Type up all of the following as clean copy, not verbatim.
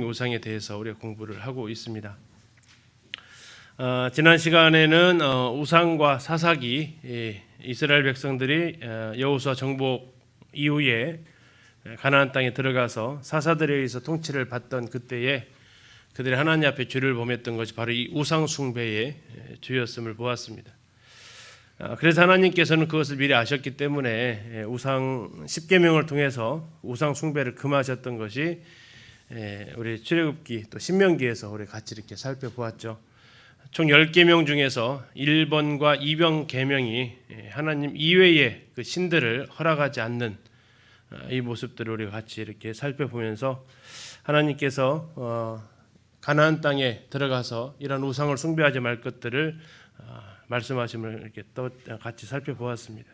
우상에 대해서 우리가 공부를 하고 있습니다. 지난 시간에는 우상과 사사기, 이스라엘 백성들이 여호수아 정복 이후에 가나안 땅에 들어가서 사사들에 의해서 통치를 받던 그때에 그들이 하나님 앞에 죄를 범했던 것이 바로 이 우상 숭배의 죄였음을 보았습니다. 그래서 하나님께서는 그것을 미리 아셨기 때문에 우상 10계명을 통해서 우상 숭배를 금하셨던 것이 우리 출애굽기 또 신명기에서 우리 같이 이렇게 살펴보았죠. 총 10계명 중에서 1번과 2번 계명이 하나님 이외의 그 신들을 허락하지 않는 이 모습들을 우리가 같이 이렇게 살펴보면서 하나님께서 가나안 땅에 들어가서 이런 우상을 숭배하지 말 것들을 말씀하심을 이렇게 또 같이 살펴보았습니다.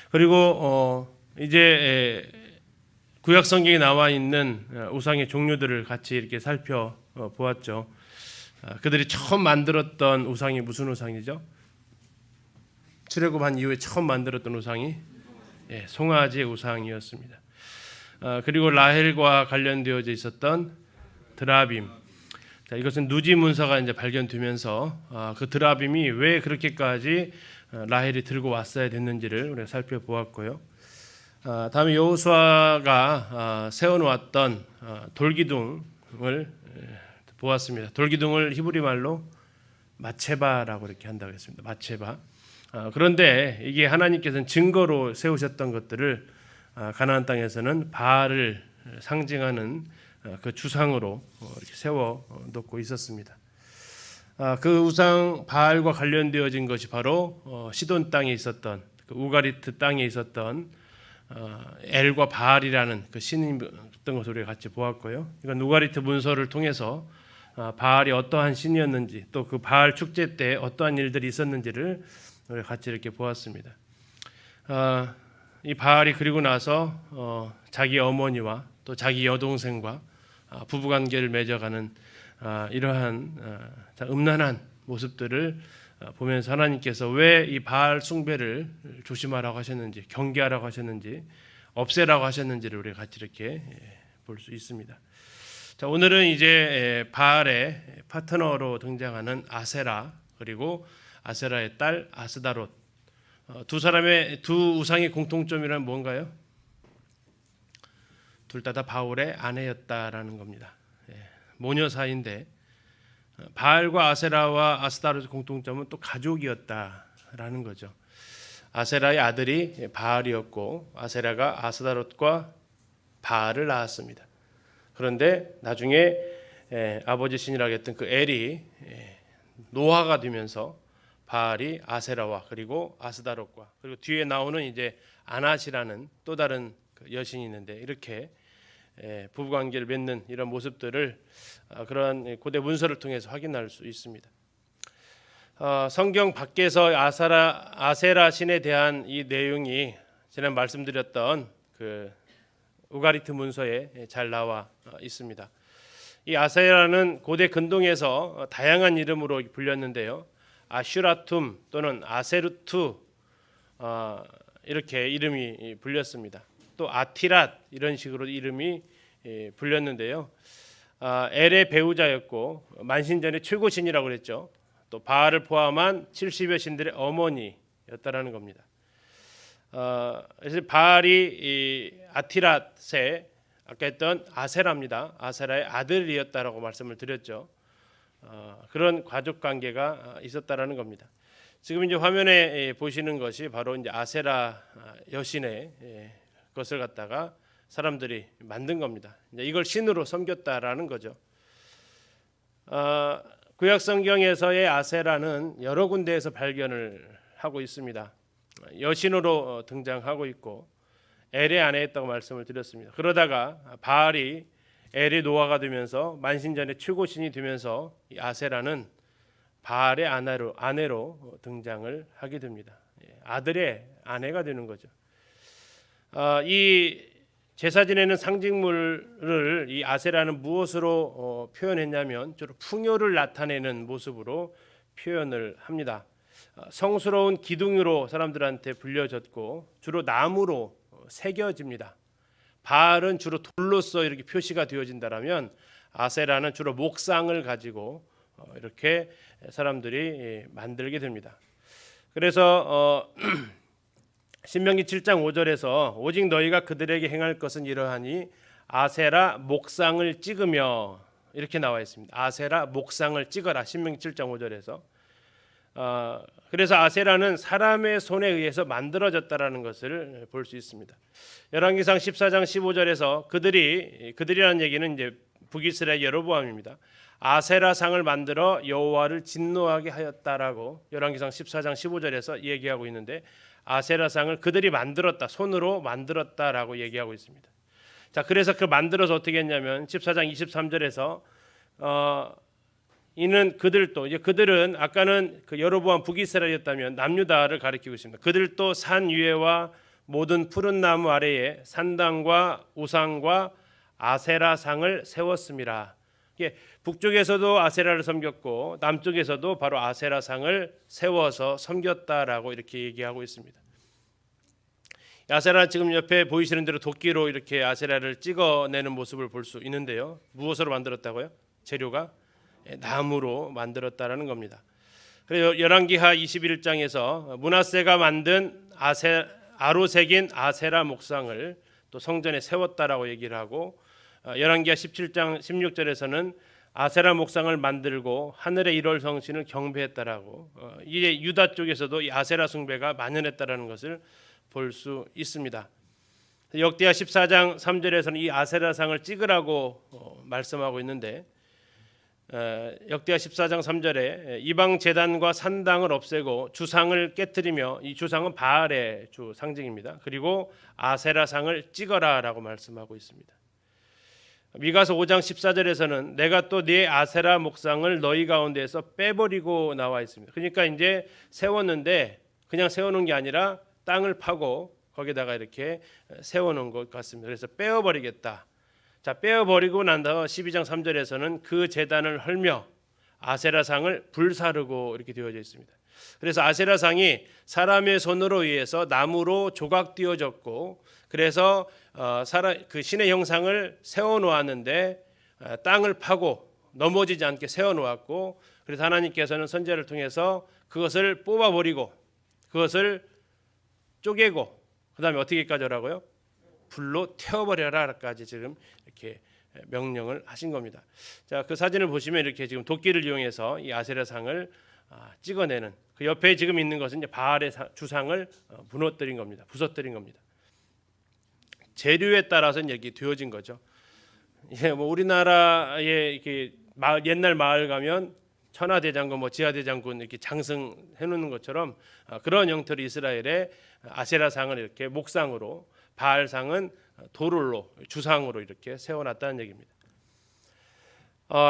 그리고 이제 구약 성경에 나와 있는 우상의 종류들을 같이 이렇게 살펴보았죠. 그들이 처음 만들었던 우상이 무슨 우상이죠? 출애굽한 이후에 처음 만들었던 우상이 송아지 우상이었습니다. 그리고 라헬과 관련되어져 있었던 드라빔. 자, 이것은 누지 문서가 이제 발견되면서 그 드라빔이 왜 그렇게까지 라헬이 들고 왔어야 됐는지를 우리가 살펴보았고요. 다음에 여호수아가 세워놓았던 돌기둥을 보았습니다. 돌기둥을 히브리 말로 마체바라고 이렇게 한다고 했습니다. 마체바. 그런데 이게 하나님께서는 증거로 세우셨던 것들을 가나안 땅에서는 바알을 상징하는 그 주상으로 이렇게 세워 놓고 있었습니다. 그 우상 바알과 관련되어진 것이 바로 시돈 땅에 있었던 그 우가리트 땅에 있었던 엘과 바알이라는 그 신이었던 것을 우리가 같이 보았고요. 이건 우가리트 문서를 통해서 바알이 어떠한 신이었는지 또 그 바알 축제 때 어떠한 일들이 있었는지를 우리가 같이 이렇게 보았습니다. 이 바알이 그리고 나서 자기 어머니와 또 자기 여동생과 부부관계를 맺어가는 이러한 음란한 모습들을 보면서 하나님께서 왜 이 바알 숭배를 조심하라고 하셨는지, 경계하라고 하셨는지, 없애라고 하셨는지를 우리가 같이 이렇게 볼 수 있습니다. 자, 오늘은 이제 바알의 파트너로 등장하는 아세라 그리고 아세라의 딸 아스다롯 두 사람의 두 우상의 공통점이란 뭔가요? 둘 다 바울의 아내였다라는 겁니다. 모녀 사이인데 바알과 아세라와 아스다롯의 공통점은 또 가족이었다라는 거죠. 아세라의 아들이 바알이었고 아세라가 아스다롯과 바알을 낳았습니다. 그런데 나중에 아버지 신이라고 했던 그 엘이 노화가 되면서 바알이 아세라와 그리고 아스다롯과 그리고 뒤에 나오는 이제 아낫이라는 또 다른 여신이 있는데 이렇게 부부관계를 맺는 이런 모습들을 그러한 고대 문서를 통해서 확인할 수 있습니다. 성경 밖에서 아세라 신에 대한 이 내용이 지난 말씀드렸던 그 우가리트 문서에 잘 나와 있습니다. 이 아세라는 고대 근동에서 다양한 이름으로 불렸는데요. 아슈라툼 또는 아세루투 이렇게 이름이 불렸습니다. 또 아티랏 이런 식으로 이름이 불렸는데요. 엘의 배우자였고 만신전의 최고신이라고 그랬죠. 또 바알을 포함한 70여 신들의 어머니였다라는 겁니다. 그래서 바알이 이 아티랏의 아까 했던 아세라입니다. 아세라의 아들이었다라고 말씀을 드렸죠. 그런 가족 관계가 있었다라는 겁니다. 지금 이제 화면에 보시는 것이 바로 이제 아세라 여신의 것을 갖다가 사람들이 만든 겁니다. 이걸 신으로 섬겼다라는 거죠. 구약 성경에서의 아세라는 여러 군데에서 발견을 하고 있습니다. 여신으로 등장하고 있고 엘의 아내였다고 말씀을 드렸습니다. 그러다가 바알이 엘의 노화가 되면서 만신전의 최고신이 되면서 이 아세라는 바알의 아내로 등장을 하게 됩니다. 아들의 아내가 되는 거죠. 이 제사 지내는 상징물을 이 아세라는 무엇으로 표현했냐면 주로 풍요를 나타내는 모습으로 표현을 합니다. 성스러운 기둥으로 사람들한테 불려졌고 주로 나무로 새겨집니다. 바알은 주로 돌로서 이렇게 표시가 되어진다라면 아세라는 주로 목상을 가지고 이렇게 사람들이 만들게 됩니다. 그래서 신명기 7장 5절에서 오직 너희가 그들에게 행할 것은 이러하니 아세라 목상을 찍으며 이렇게 나와 있습니다. 아세라 목상을 찍어라. 신명기 7장 5절에서. 그래서 아세라는 사람의 손에 의해서 만들어졌다라는 것을 볼 수 있습니다. 열왕기상 14장 15절에서 그들이라는 얘기는 이제 북이스라엘 여로보암입니다. 아세라 상을 만들어 여호와를 진노하게 하였다라고 열왕기상 14장 15절에서 얘기하고 있는데 아세라 상을 그들이 만들었다, 손으로 만들었다라고 얘기하고 있습니다. 자, 그래서 그 만들어서 어떻게 했냐면 14장 23절에서 이는 그들도 이제 그들은 아까는 그 여로보암 북이스라엘이었다면 남유다를 가리키고 있습니다. 그들도 산 위에와 모든 푸른 나무 아래에 산당과 우상과 아세라 상을 세웠습니다. 북쪽에서도 아세라를 섬겼고 남쪽에서도 바로 아세라 상을 세워서 섬겼다라고 이렇게 얘기하고 있습니다. 아세라 지금 옆에 보이시는 대로 도끼로 이렇게 아세라를 찍어내는 모습을 볼 수 있는데요. 무엇으로 만들었다고요? 재료가 나무로 만들었다라는 겁니다. 그래서 열왕기하 21장에서 므낫세가 만든 아로 새긴 아세라 목상을 또 성전에 세웠다라고 얘기를 하고 열왕기하 17장 16절에서는 아세라 목상을 만들고 하늘의 일월 성신을 경배했다라고 이제 유다 쪽에서도 이 아세라 숭배가 만연했다라는 것을 볼 수 있습니다. 역대하 14장 3절에서는 이 아세라상을 찍으라고 말씀하고 있는데 역대하 14장 3절에 이방 제단과 산당을 없애고 주상을 깨뜨리며 이 주상은 바알의 주 상징입니다. 그리고 아세라상을 찍어라라고 말씀하고 있습니다. 미가서 5장 14절에서는 내가 또 네 아세라 목상을 너희 가운데에서 빼버리고 나와 있습니다. 그러니까 이제 세웠는데 그냥 세우는 게 아니라 땅을 파고 거기다가 이렇게 세워놓은 것 같습니다. 그래서 빼어버리겠다. 자, 빼어버리고 난 다음 12장 3절에서는 그 제단을 헐며 아세라상을 불사르고 이렇게 되어져 있습니다. 그래서 아세라상이 사람의 손으로 의해서 나무로 조각되어졌고 그래서 그 신의 형상을 세워놓았는데 땅을 파고 넘어지지 않게 세워놓았고 그래서 하나님께서는 선지자를 통해서 그것을 뽑아버리고 그것을 쪼개고 그 다음에 어떻게까지 하라고요? 불로 태워버려라까지 지금 이렇게 명령을 하신 겁니다. 자, 그 사진을 보시면 이렇게 지금 도끼를 이용해서 이 아세라상을 찍어내는 그 옆에 지금 있는 것은 이제 바알의 주상을 무너뜨린 겁니다. 부서뜨린 겁니다. 재료에 따라서는 이렇게 되어진 거죠. 예, 뭐 우리나라에 이렇게 옛날 마을 가면 천하대장군, 지하대장군 이렇게 장승해 놓는 것처럼 그런 형태로 이스라엘의 아세라상을 이렇게 목상으로 바알상은 도롤로 주상으로 이렇게 세워놨다는 얘기입니다.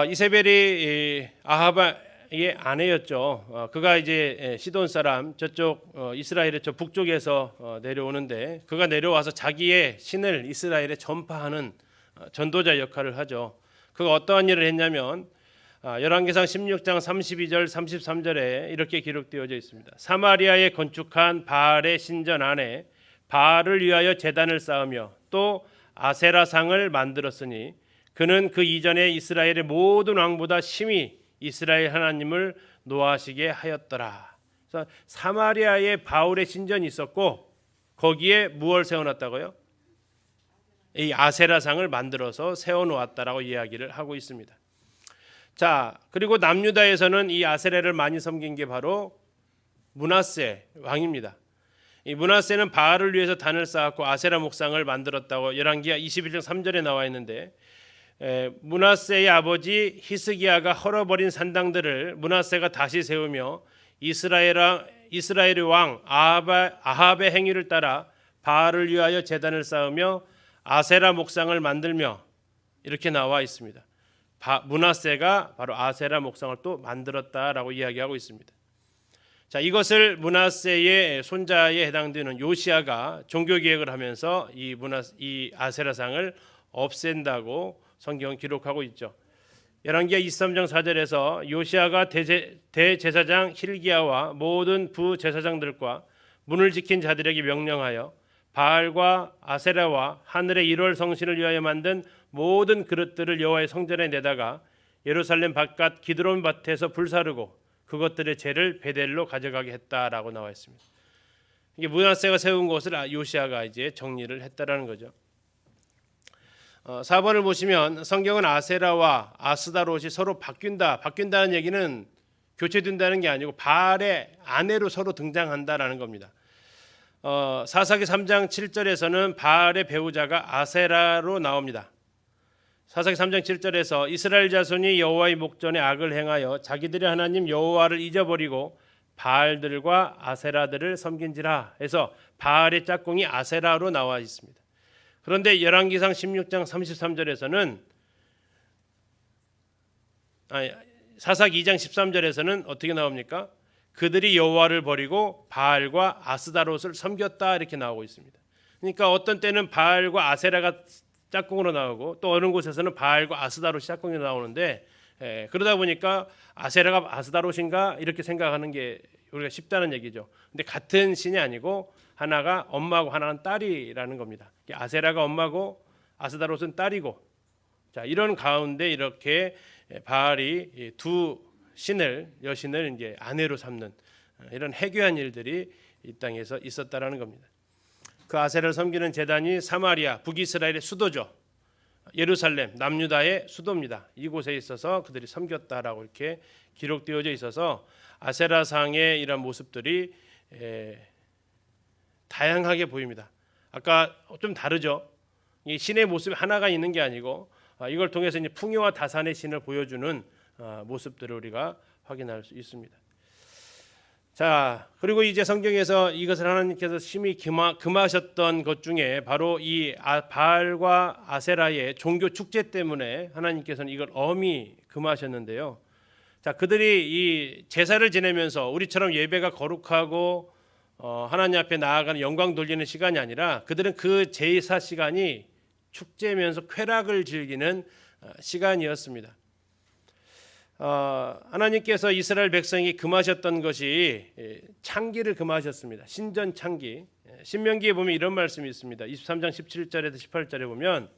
이세벨이 아하바의 아내였죠. 그가 이제 시돈 사람 저쪽 이스라엘의 저 북쪽에서 내려오는데 그가 내려와서 자기의 신을 이스라엘에 전파하는 전도자 역할을 하죠. 그가 어떠한 일을 했냐면 열왕기상 16장 32절 33절에 이렇게 기록되어져 있습니다. 사마리아에 건축한 바알의 신전 안에 바알을 위하여 제단을 쌓으며 또 아세라상을 만들었으니 그는 그 이전에 이스라엘의 모든 왕보다 심히 이스라엘 하나님을 노하시게 하였더라. 그래서 사마리아에 바울의 신전이 있었고 거기에 무엇을 세워놨다고요? 이 아세라상을 만들어서 세워놓았다라고 이야기를 하고 있습니다. 자, 그리고 남유다에서는 이 아세라를 많이 섬긴 게 바로 므낫세 왕입니다. 이 므낫세는 바알을 위해서 단을 쌓았고 아세라 목상을 만들었다고 열왕기하 21장 3절에 나와 있는데 므낫세의 아버지 히스기야가 헐어버린 산당들을 므낫세가 다시 세우며 이스라엘의 왕 아합의 행위를 따라 바알을 위하여 제단을 쌓으며 아세라 목상을 만들며 이렇게 나와 있습니다. 므낫세가 바로 아세라 목상을 또 만들었다라고 이야기하고 있습니다. 자, 이것을 므낫세의 손자에 해당되는 요시야가 종교 개혁을 하면서 이 아세라상을 없앤다고 성경은 기록하고 있죠. 열왕기하 23장 4절에서 요시야가 대제사장 힐기야와 모든 부제사장들과 문을 지킨 자들에게 명령하여 바알과 아세라와 하늘의 1월 성신을 위하여 만든 모든 그릇들을 여호와의 성전에 내다가 예루살렘 바깥 기드론 밭에서 불사르고 그것들의 죄를 베델로 가져가게 했다라고 나와 있습니다. 이게 므낫세가 세운 것을 요시아가 이제 정리를 했다라는 거죠. 4번을 보시면 성경은 아세라와 아스다롯이 서로 바뀐다는 얘기는 교체된다는 게 아니고 바알의 아내로 서로 등장한다라는 겁니다. 사사기 3장 7절에서는 바알의 배우자가 아세라로 나옵니다. 사사기 3장 7절에서 이스라엘 자손이 여호와의 목전에 악을 행하여 자기들의 하나님 여호와를 잊어버리고 바알들과 아세라들을 섬긴지라 해서 바알의 짝꿍이 아세라로 나와 있습니다. 그런데 열왕기상 16장 33절에서는 사사기 2장 13절에서는 어떻게 나옵니까? 그들이 여호와를 버리고 바알과 아스다롯을 섬겼다 이렇게 나오고 있습니다. 그러니까 어떤 때는 바알과 아세라가 짝꿍으로 나오고 또 어느 곳에서는 바알과 아스다롯이 짝꿍으로 나오는데 그러다 보니까 아세라가 아스다롯인가 이렇게 생각하는 게 우리가 쉽다는 얘기죠. 근데 같은 신이 아니고 하나가 엄마고 하나는 딸이라는 겁니다. 아세라가 엄마고 아스다롯은 딸이고, 자 이런 가운데 이렇게 바알이 두 여신을 이제 아내로 삼는 이런 해괴한 일들이 이 땅에서 있었다라는 겁니다. 그 아세라를 섬기는 제단이 사마리아 북이스라엘의 수도죠. 예루살렘 남유다의 수도입니다. 이곳에 있어서 그들이 섬겼다라고 이렇게 기록되어져 있어서 아세라상의 이런 모습들이 다양하게 보입니다. 아까 좀 다르죠. 이 신의 모습이 하나가 있는 게 아니고 이걸 통해서 이제 풍요와 다산의 신을 보여주는 모습들을 우리가 확인할 수 있습니다. 자, 그리고 이제 성경에서 이것을 하나님께서 심히 금하셨던 것 중에 바로 이 바알과 아세라의 종교 축제 때문에 하나님께서는 이걸 엄히 금하셨는데요. 자, 그들이 이 제사를 지내면서 우리처럼 예배가 거룩하고 하나님 앞에 나아가는 영광 돌리는 시간이 아니라 그들은 그 제사 시간이 축제면서 쾌락을 즐기는 시간이었습니다. 하나님께서 이스라엘 백성이 금하셨던 것이 창기를 금하셨습니다. 신전 창기. 신명기에 보면 이런 말씀이 있습니다. 23장 17절에서 18절에 보면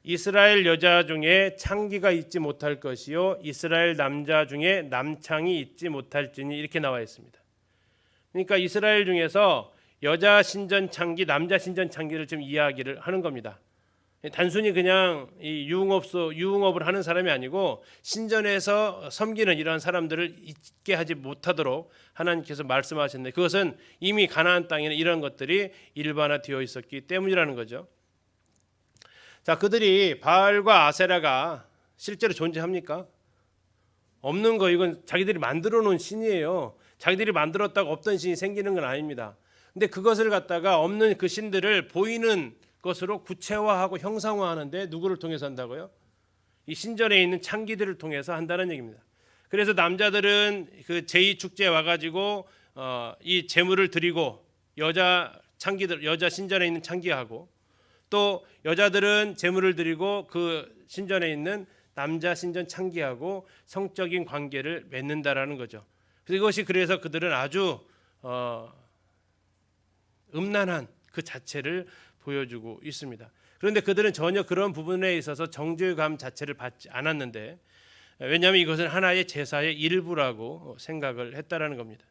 이스라엘 여자 중에 창기가 있지 못할 것이요 이스라엘 남자 중에 남창이 있지 못할지니 이렇게 나와 있습니다. 그러니까 이스라엘 중에서 여자 신전 창기, 남자 신전 창기를 좀 이야기를 하는 겁니다. 단순히 그냥 이 유흥업을 하는 사람이 아니고 신전에서 섬기는 이러한 사람들을 있게 하지 못하도록 하나님께서 말씀하셨는데 그것은 이미 가나안 땅에는 이런 것들이 일반화되어 있었기 때문이라는 거죠. 자, 그들이 바알과 아세라가 실제로 존재합니까? 없는 거. 이건 자기들이 만들어 놓은 신이에요. 자기들이 만들었다고 없던 신이 생기는 건 아닙니다. 근데 그것을 갖다가 없는 그 신들을 보이는 것으로 구체화하고 형상화하는데 누구를 통해서 한다고요? 이 신전에 있는 창기들을 통해서 한다는 얘기입니다. 그래서 남자들은 그 제2축제에 와가지고 이 제물을 드리고 여자 신전에 있는 창기하고 또 여자들은 제물을 드리고 그 신전에 있는 남자 신전 창기하고 성적인 관계를 맺는다라는 거죠. 그것이 그래서 그들은 아주 음란한 그 자체를 보여주고 있습니다. 그런데 그들은 전혀 그런 부분에 있어서 정죄감 자체를 받지 않았는데 왜냐하면 이것은 하나의 제사의 일부라고 생각을 했다라는 겁니다.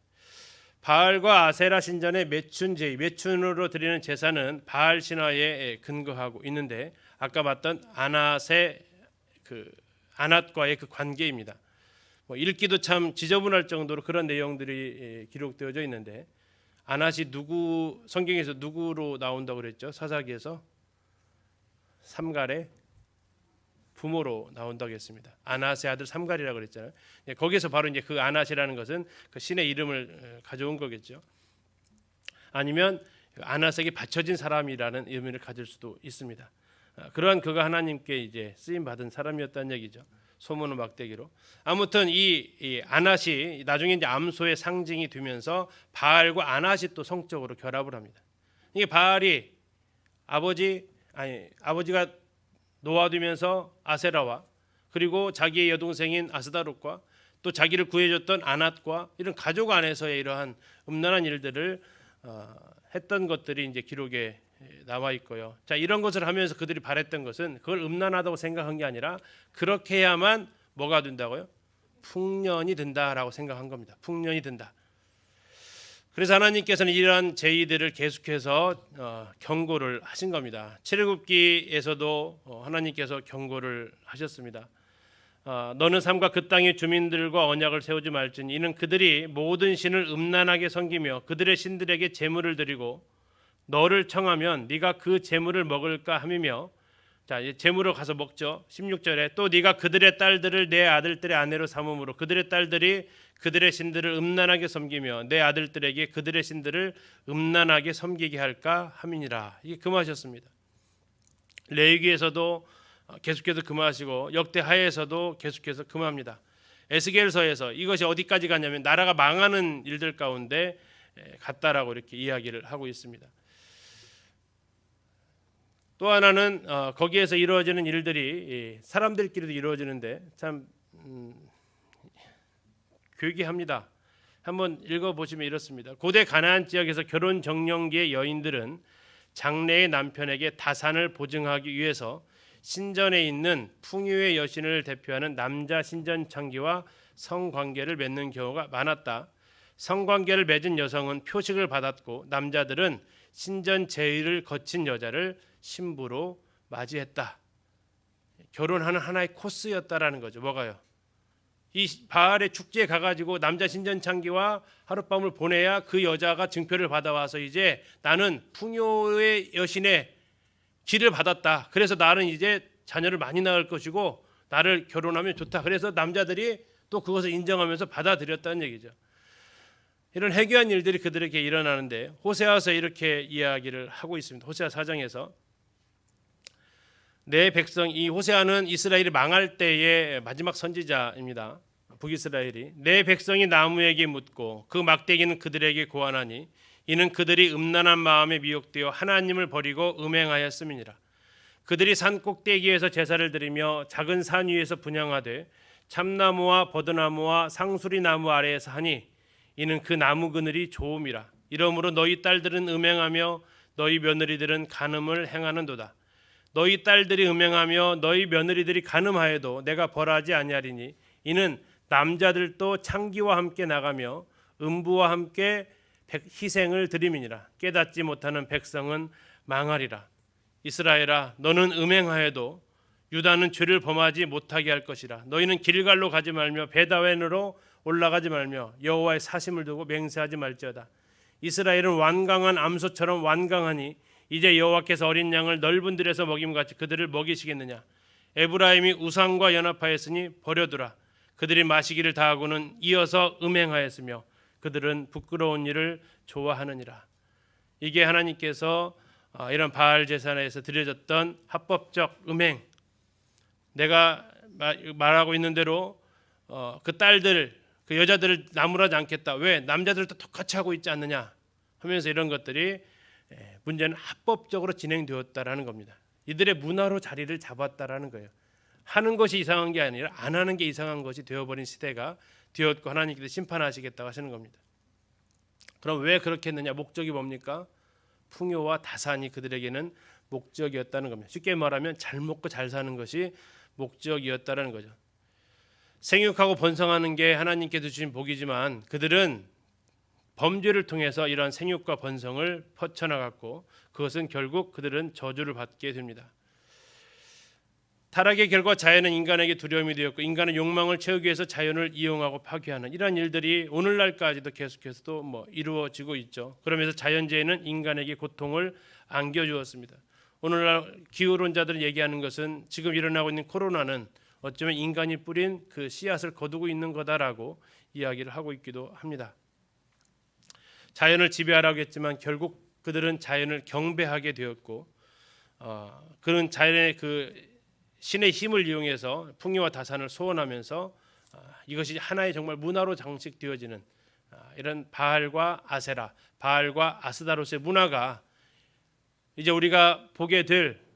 바알과 아세라 신전의 매춘으로 드리는 제사는 바알 신화에 근거하고 있는데 아까 봤던 아낫과의 그 관계입니다. 읽기도 참 지저분할 정도로 그런 내용들이 기록되어져 있는데 아낫이 성경에서 누구로 나온다고 그랬죠? 사사기에서 삼갈의 부모로 나온다고 했습니다. 아낫의 아들 삼갈이라고 그랬잖아요. 거기서 바로 이제 그 아낫이라는 것은 그 신의 이름을 가져온 거겠죠. 아니면 아낫에게 바쳐진 사람이라는 의미를 가질 수도 있습니다. 그러한 그가 하나님께 이제 쓰임 받은 사람이었다는 얘기죠. 소문의 막대기로. 아무튼 이 아낫이 나중에 이제 암소의 상징이 되면서 바알과 아낫이 또 성적으로 결합을 합니다. 이게 바알이 아버지가 노아되면서 아세라와 그리고 자기의 여동생인 아스다롯과 또 자기를 구해줬던 아낫과 이런 가족 안에서의 이러한 음란한 일들을 했던 것들이 이제 기록에 나와 있고요. 자, 이런 것을 하면서 그들이 바랬던 것은 그걸 음란하다고 생각한 게 아니라 그렇게 해야만 뭐가 된다고요? 풍년이 된다라고 생각한 겁니다. 풍년이 된다. 그래서 하나님께서는 이러한 제의들을 계속해서 경고를 하신 겁니다. 출애굽기에서도 하나님께서 경고를 하셨습니다. 너는 삼가 그 땅의 주민들과 언약을 세우지 말지니 이는 그들이 모든 신을 음란하게 섬기며 그들의 신들에게 제물을 드리고 너를 청하면 네가 그 제물을 먹을까 함이며, 자, 제물을 가서 먹죠. 16절에 또 네가 그들의 딸들을 내 아들들의 아내로 삼음으로 그들의 딸들이 그들의 신들을 음란하게 섬기며 내 아들들에게 그들의 신들을 음란하게 섬기게 할까 함이니라. 이게 금하셨습니다. 레위기에서도 계속해서 금하시고 역대하에서도 계속해서 금합니다. 에스겔서에서 이것이 어디까지 갔냐면 나라가 망하는 일들 가운데 갔다라고 이렇게 이야기를 하고 있습니다. 또 하나는 거기에서 이루어지는 일들이 사람들끼리도 이루어지는데 참 괴기합니다. 한번 읽어보시면 이렇습니다. 고대 가나안 지역에서 결혼 정년기의 여인들은 장래의 남편에게 다산을 보증하기 위해서 신전에 있는 풍요의 여신을 대표하는 남자 신전창기와 성관계를 맺는 경우가 많았다. 성관계를 맺은 여성은 표식을 받았고 남자들은 신전 제의를 거친 여자를 신부로 맞이했다. 결혼하는 하나의 코스였다라는 거죠. 뭐가요? 이 바알의 축제에 가가지고 남자 신전창기와 하룻밤을 보내야 그 여자가 증표를 받아와서 이제 나는 풍요의 여신의 길을 받았다. 그래서 나는 이제 자녀를 많이 낳을 것이고 나를 결혼하면 좋다. 그래서 남자들이 또 그것을 인정하면서 받아들였다는 얘기죠. 이런 해괴한 일들이 그들에게 일어나는데 호세아서 이렇게 이야기를 하고 있습니다. 호세아 4장에서 내 백성, 이 호세아는 이스라엘이 망할 때의 마지막 선지자입니다. 북이스라엘이 내 백성이 나무에게 묻고 그 막대기는 그들에게 고하나니 이는 그들이 음란한 마음에 미혹되어 하나님을 버리고 음행하였음이니라. 그들이 산 꼭대기에서 제사를 드리며 작은 산 위에서 분향하되 참나무와 버드나무와 상수리 나무 아래에서 하니 이는 그 나무 그늘이 좋음이라. 이러므로 너희 딸들은 음행하며 너희 며느리들은 간음을 행하는도다. 너희 딸들이 음행하며 너희 며느리들이 간음하여도 내가 벌하지 아니하리니 이는 남자들도 창기와 함께 나가며 음부와 함께 희생을 드림이니라. 깨닫지 못하는 백성은 망하리라. 이스라엘아 너는 음행하여도 유다는 죄를 범하지 못하게 할 것이라. 너희는 길갈로 가지 말며 베다웬으로 올라가지 말며 여호와의 사심을 두고 맹세하지 말지어다. 이스라엘은 완강한 암소처럼 완강하니 이제 여호와께서 어린 양을 넓은 들에서 먹임같이 그들을 먹이시겠느냐. 에브라임이 우상과 연합하였으니 버려두라. 그들이 마시기를 다하고는 이어서 음행하였으며 그들은 부끄러운 일을 좋아하느니라. 이게 하나님께서 이런 바알 제사에서 드려졌던 합법적 음행. 내가 말하고 있는 대로 그 딸들, 그 여자들을 나무라지 않겠다. 왜? 남자들도 똑같이 하고 있지 않느냐 하면서 이런 것들이 문제는 합법적으로 진행되었다라는 겁니다. 이들의 문화로 자리를 잡았다라는 거예요. 하는 것이 이상한 게 아니라 안 하는 게 이상한 것이 되어버린 시대가 되었고 하나님께서 심판하시겠다고 하시는 겁니다. 그럼 왜 그렇게 했느냐? 목적이 뭡니까? 풍요와 다산이 그들에게는 목적이었다는 겁니다. 쉽게 말하면 잘 먹고 잘 사는 것이 목적이었다는 거죠. 생육하고 번성하는 게 하나님께서 주신 복이지만 그들은 범죄를 통해서 이러한 생육과 번성을 퍼쳐나갔고 그것은 결국 그들은 저주를 받게 됩니다. 타락의 결과 자연은 인간에게 두려움이 되었고 인간은 욕망을 채우기 위해서 자연을 이용하고 파괴하는 이러한 일들이 오늘날까지도 계속해서 또 이루어지고 있죠. 그러면서 자연재해는 인간에게 고통을 안겨주었습니다. 오늘날 기후론자들은 얘기하는 것은 지금 일어나고 있는 코로나는 어쩌면 인간이 뿌린 그 씨앗을 거두고 있는 거다라고 이야기를 하고 있기도 합니다. 자연을 지배하라고 했지만 결국 그들은 자연을 경배하게 되었고 그런 자연의 그 신의 힘을 이용해서 풍요와 다산을 소원하면서 이것이 하나의 정말 문화로 장식되어지는 이런 바알과 아세라, 바알과 아스다롯의 문화가 이제 우리가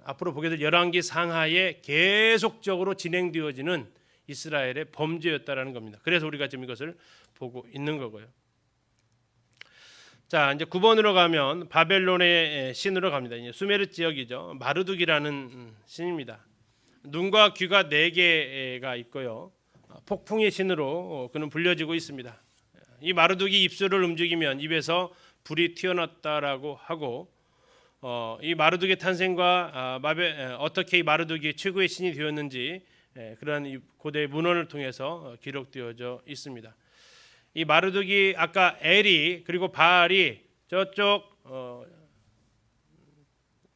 앞으로 보게 될 열왕기 상하에 계속적으로 진행되어지는 이스라엘의 범죄였다라는 겁니다. 그래서 우리가 지금 이것을 보고 있는 거고요. 자, 이제 9번으로 가면 바벨론의 신으로 갑니다. 이제 수메르 지역이죠. 마르둑이라는 신입니다. 눈과 귀가 4개가 있고요. 폭풍의 신으로 그는 불려지고 있습니다. 이 마르둑이 입술을 움직이면 입에서 불이 튀어나왔다라고 하고, 이 마르둑의 탄생과 어떻게 이 마르둑이 최고의 신이 되었는지 그러한 고대 문헌을 통해서 기록되어져 있습니다. 이 마르둑이 아까 엘이 그리고 바알이 저쪽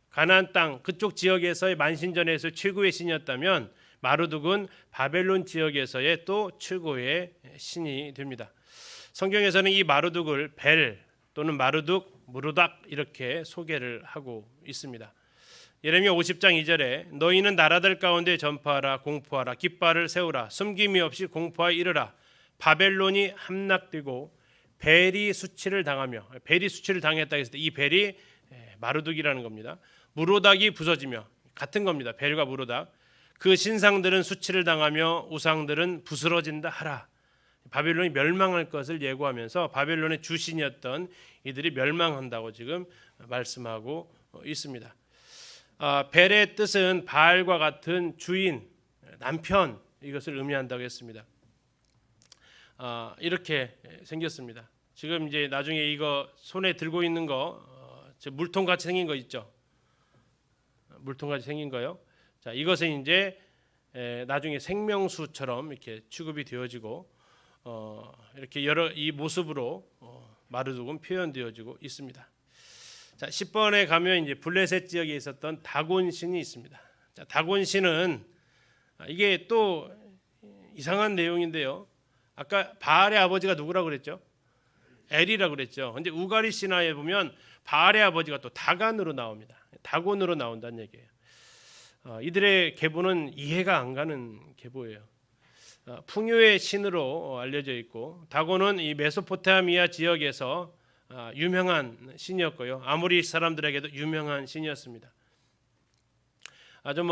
가나안 땅 그쪽 지역에서의 만신전에서 최고의 신이었다면, 마르둑은 바벨론 지역에서의 또 최고의 신이 됩니다. 성경에서는 이 마르둑을 벨 또는 마르둑, 무르닥 이렇게 소개를 하고 있습니다. 예레미야 50장 2절에 너희는 나라들 가운데 전파하라, 공포하라, 깃발을 세우라, 숨김이 없이 공포하여 이르라. 바벨론이 함락되고 벨이 수치를 당하며, 벨이 수치를 당했다 했을 때 이 벨이 마르둑이라는 겁니다. 무로닥이 부서지며, 같은 겁니다. 벨과 무로닥. 그 신상들은 수치를 당하며 우상들은 부스러진다 하라. 바벨론이 멸망할 것을 예고하면서 바벨론의 주신이었던 이들이 멸망한다고 지금 말씀하고 있습니다. 벨의 뜻은 바알과 같은 주인, 남편, 이것을 의미한다고 했습니다. 이렇게 생겼습니다. 지금 이제 나중에 이거 손에 들고 있는 거 물통 같이 생긴 거 있죠? 물통 같이 생긴 거요. 자, 이것은 이제 나중에 생명수처럼 이렇게 취급이 되어지고 이렇게 여러 이 모습으로 마르둑은 표현되어지고 있습니다. 자, 10번에 가면 이제 블레셋 지역에 있었던 다곤 신이 있습니다. 자, 다곤 신은 이게 또 이상한 내용인데요. 아까 바알의 아버지가 누구라고 그랬죠? 엘이라고 그랬죠. 근데 우가리 신화에 보면 바알의 아버지가 또 다간으로 나옵니다. 다곤으로 나온다는 얘기예요. 이들의 계보는 이해가 안 가는 계보예요. 풍요의 신으로 알려져 있고, 다곤은 이 메소포타미아 지역에서 유명한 신이었고요. 아모리 사람들에게도 유명한 신이었습니다. 아주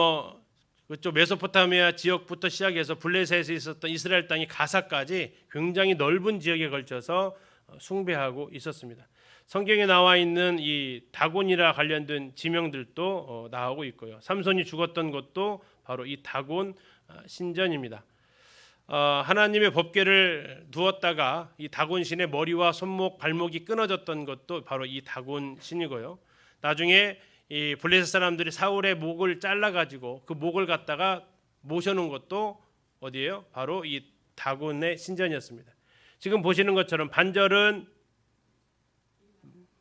그쪽 메소포타미아 지역부터 시작해서 블레셋에 있었던 이스라엘 땅이 가사까지 굉장히 넓은 지역에 걸쳐서 숭배하고 있었습니다. 성경에 나와 있는 이 다곤이라 관련된 지명들도 나오고 있고요. 삼손이 죽었던 곳도 바로 이 다곤 신전입니다. 하나님의 법궤를 두었다가 이 다곤 신의 머리와 손목, 발목이 끊어졌던 것도 바로 이 다곤 신이고요. 나중에 이 블레셋 사람들이 사울의 목을 잘라 가지고 그 목을 갖다가 모셔놓은 것도 어디예요? 바로 이 다곤의 신전이었습니다. 지금 보시는 것처럼 반절은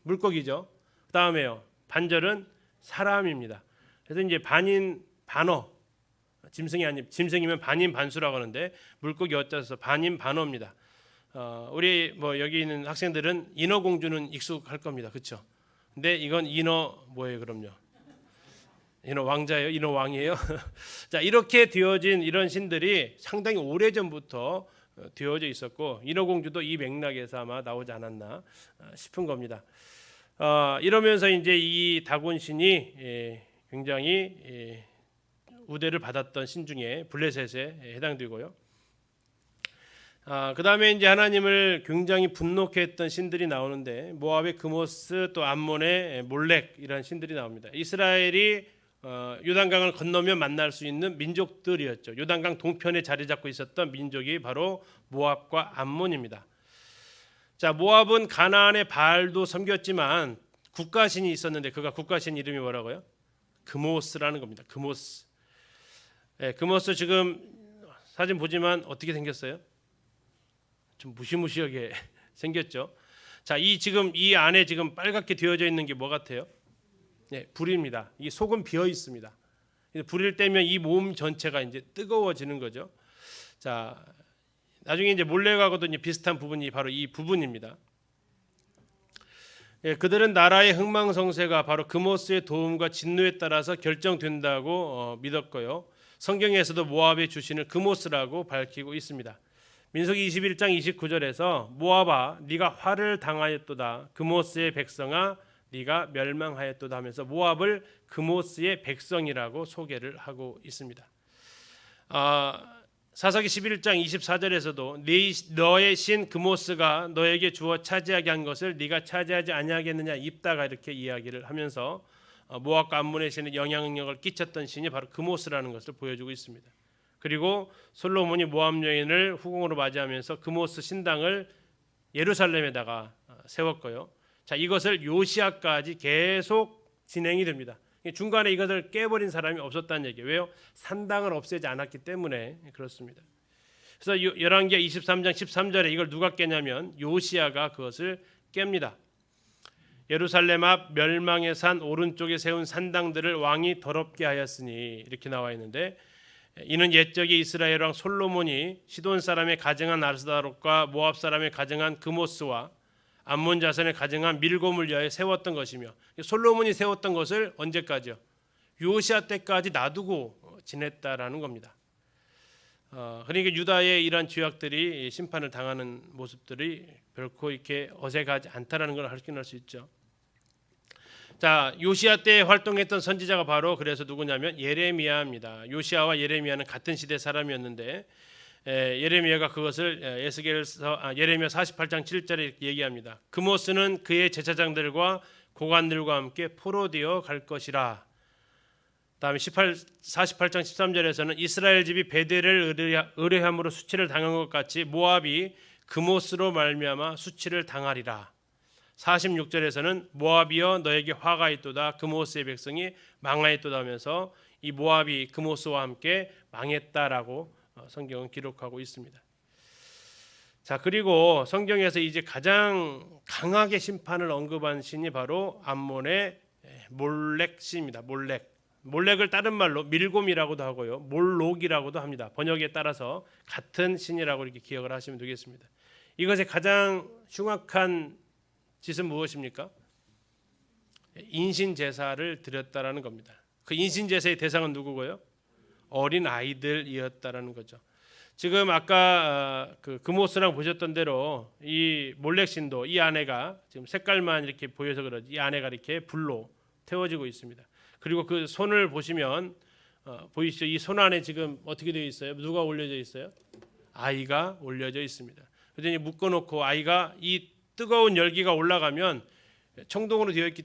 물고기죠. 그다음에요, 반절은 사람입니다. 그래서 이제 반인 반어, 짐승이 아니 짐승이면 반인 반수라고 하는데 물고기 어쩌서 반인 반어입니다. 우리 여기 있는 학생들은 인어공주는 익숙할 겁니다. 그렇죠? 근데 이건 인어 뭐예요? 그럼요. 인어 왕자예요? 인어 왕이에요? 자, 이렇게 되어진 이런 신들이 상당히 오래전부터 되어져 있었고, 인어공주도 이 맥락에서 아마 나오지 않았나 싶은 겁니다. 이러면서 이제 이 다곤 신이 굉장히 우대를 받았던 신 중에 블레셋에 해당되고요. 그 다음에 이제 하나님을 굉장히 분노케 했던 신들이 나오는데, 모압의 그모스, 또 암몬의 몰렉, 이런 신들이 나옵니다. 이스라엘이 요단강을 건너면 만날 수 있는 민족들이었죠. 요단강 동편에 자리 잡고 있었던 민족이 바로 모압과 암몬입니다. 자, 모압은 가나안의 바알도 섬겼지만 국가신이 있었는데, 그가 국가신 이름이 뭐라고요? 그모스라는 겁니다. 그모스. 그모스 지금 사진 보지만 어떻게 생겼어요? 좀 무시무시하게 생겼죠. 자, 지금 이 안에 지금 빨갛게 되어져 있는 게 뭐 같아요? 네, 불입니다. 이 속은 비어 있습니다. 불을 떼면 이 몸 전체가 이제 뜨거워지는 거죠. 자, 나중에 이제 몰렉하고도 이제 비슷한 부분이 바로 이 부분입니다. 그들은 나라의 흥망성쇠가 바로 그모스의 도움과 진노에 따라서 결정된다고 믿었고요. 성경에서도 모압의 주신을 그모스라고 밝히고 있습니다. 민수기 21장 29절에서 모압아 네가 화를 당하였도다, 그모스의 백성아 네가 멸망하였도다 하면서 모압을 그모스의 백성이라고 소개를 하고 있습니다. 사사기 11장 24절에서도 너의 신 그모스가 너에게 주어 차지하게 한 것을 네가 차지하지 아니하겠느냐 입다가 이렇게 이야기를 하면서 모압과 암몬의 신에 영향력을 끼쳤던 신이 바로 그모스라는 것을 보여주고 있습니다. 그리고 솔로몬이 모압 여인을 후궁으로 맞이하면서 그모스 신당을 예루살렘에다가 세웠고요. 자, 이것을 요시아까지 계속 진행이 됩니다. 중간에 이것을 깨버린 사람이 없었다는 얘기예요. 왜요? 산당을 없애지 않았기 때문에 그렇습니다. 그래서 열왕기하 23장 13절에 이걸 누가 깨냐면 요시아가 그것을 깹니다. 예루살렘 앞 멸망의 산 오른쪽에 세운 산당들을 왕이 더럽게 하였으니 이렇게 나와 있는데, 이는 옛적에 이스라엘 왕 솔로몬이 시돈 사람의 가증한 아스다롯과 모압 사람의 가증한 그모스와 암몬 자손의 가증한 밀곰을 위하여 세웠던 것이며, 솔로몬이 세웠던 것을 언제까지요? 요시아 때까지 놔두고 지냈다라는 겁니다. 그러니까 유다의 이러한 죄악들이 심판을 당하는 모습들이 결코 이렇게 어색하지 않다라는 걸 확인할 수 있죠. 자, 요시아 때 활동했던 선지자가 바로 그래서 누구냐면 예레미야입니다. 요시아와 예레미야는 같은 시대 사람이었는데 예레미야가 그것을 예레미야 48장 7절에 이렇게 얘기합니다. 그모스는 그의 제사장들과 고관들과 함께 포로되어 갈 것이라. 다음에 48장 13절에서는 이스라엘 집이 베델을 의뢰함으로 수치를 당한 것 같이 모압이 그모스로 말미암아 수치를 당하리라. 46절에서는 모압이여 너에게 화가 있도다, 그모스의 백성이 망하였도다 하면서 이 모압이 그모스와 함께 망했다라고 성경은 기록하고 있습니다. 자, 그리고 성경에서 이제 가장 강하게 심판을 언급한 신이 바로 암몬의 몰렉 신입니다. 몰렉을 다른 말로 밀곰이라고도 하고요, 몰록이라고도 합니다. 번역에 따라서 같은 신이라고 이렇게 기억을 하시면 되겠습니다. 이것의 가장 흉악한 짓은 무엇입니까? 인신 제사를 드렸다라는 겁니다. 그 인신 제사의 대상은 누구고요? 어린 아이들이었다라는 거죠. 지금 아까 그모스랑 보셨던 대로 이 몰렉 신도 이 아내가 지금 색깔만 이렇게 보여서 그러지 이 아내가 이렇게 불로 태워지고 있습니다. 그리고 그 손을 보시면 보이시죠? 이 손 안에 지금 어떻게 되어 있어요? 누가 올려져 있어요? 아이가 올려져 있습니다. 그랬더니 묶어놓고 아이가 이 뜨거운 열기가 올라가면 청동으로 되어 있기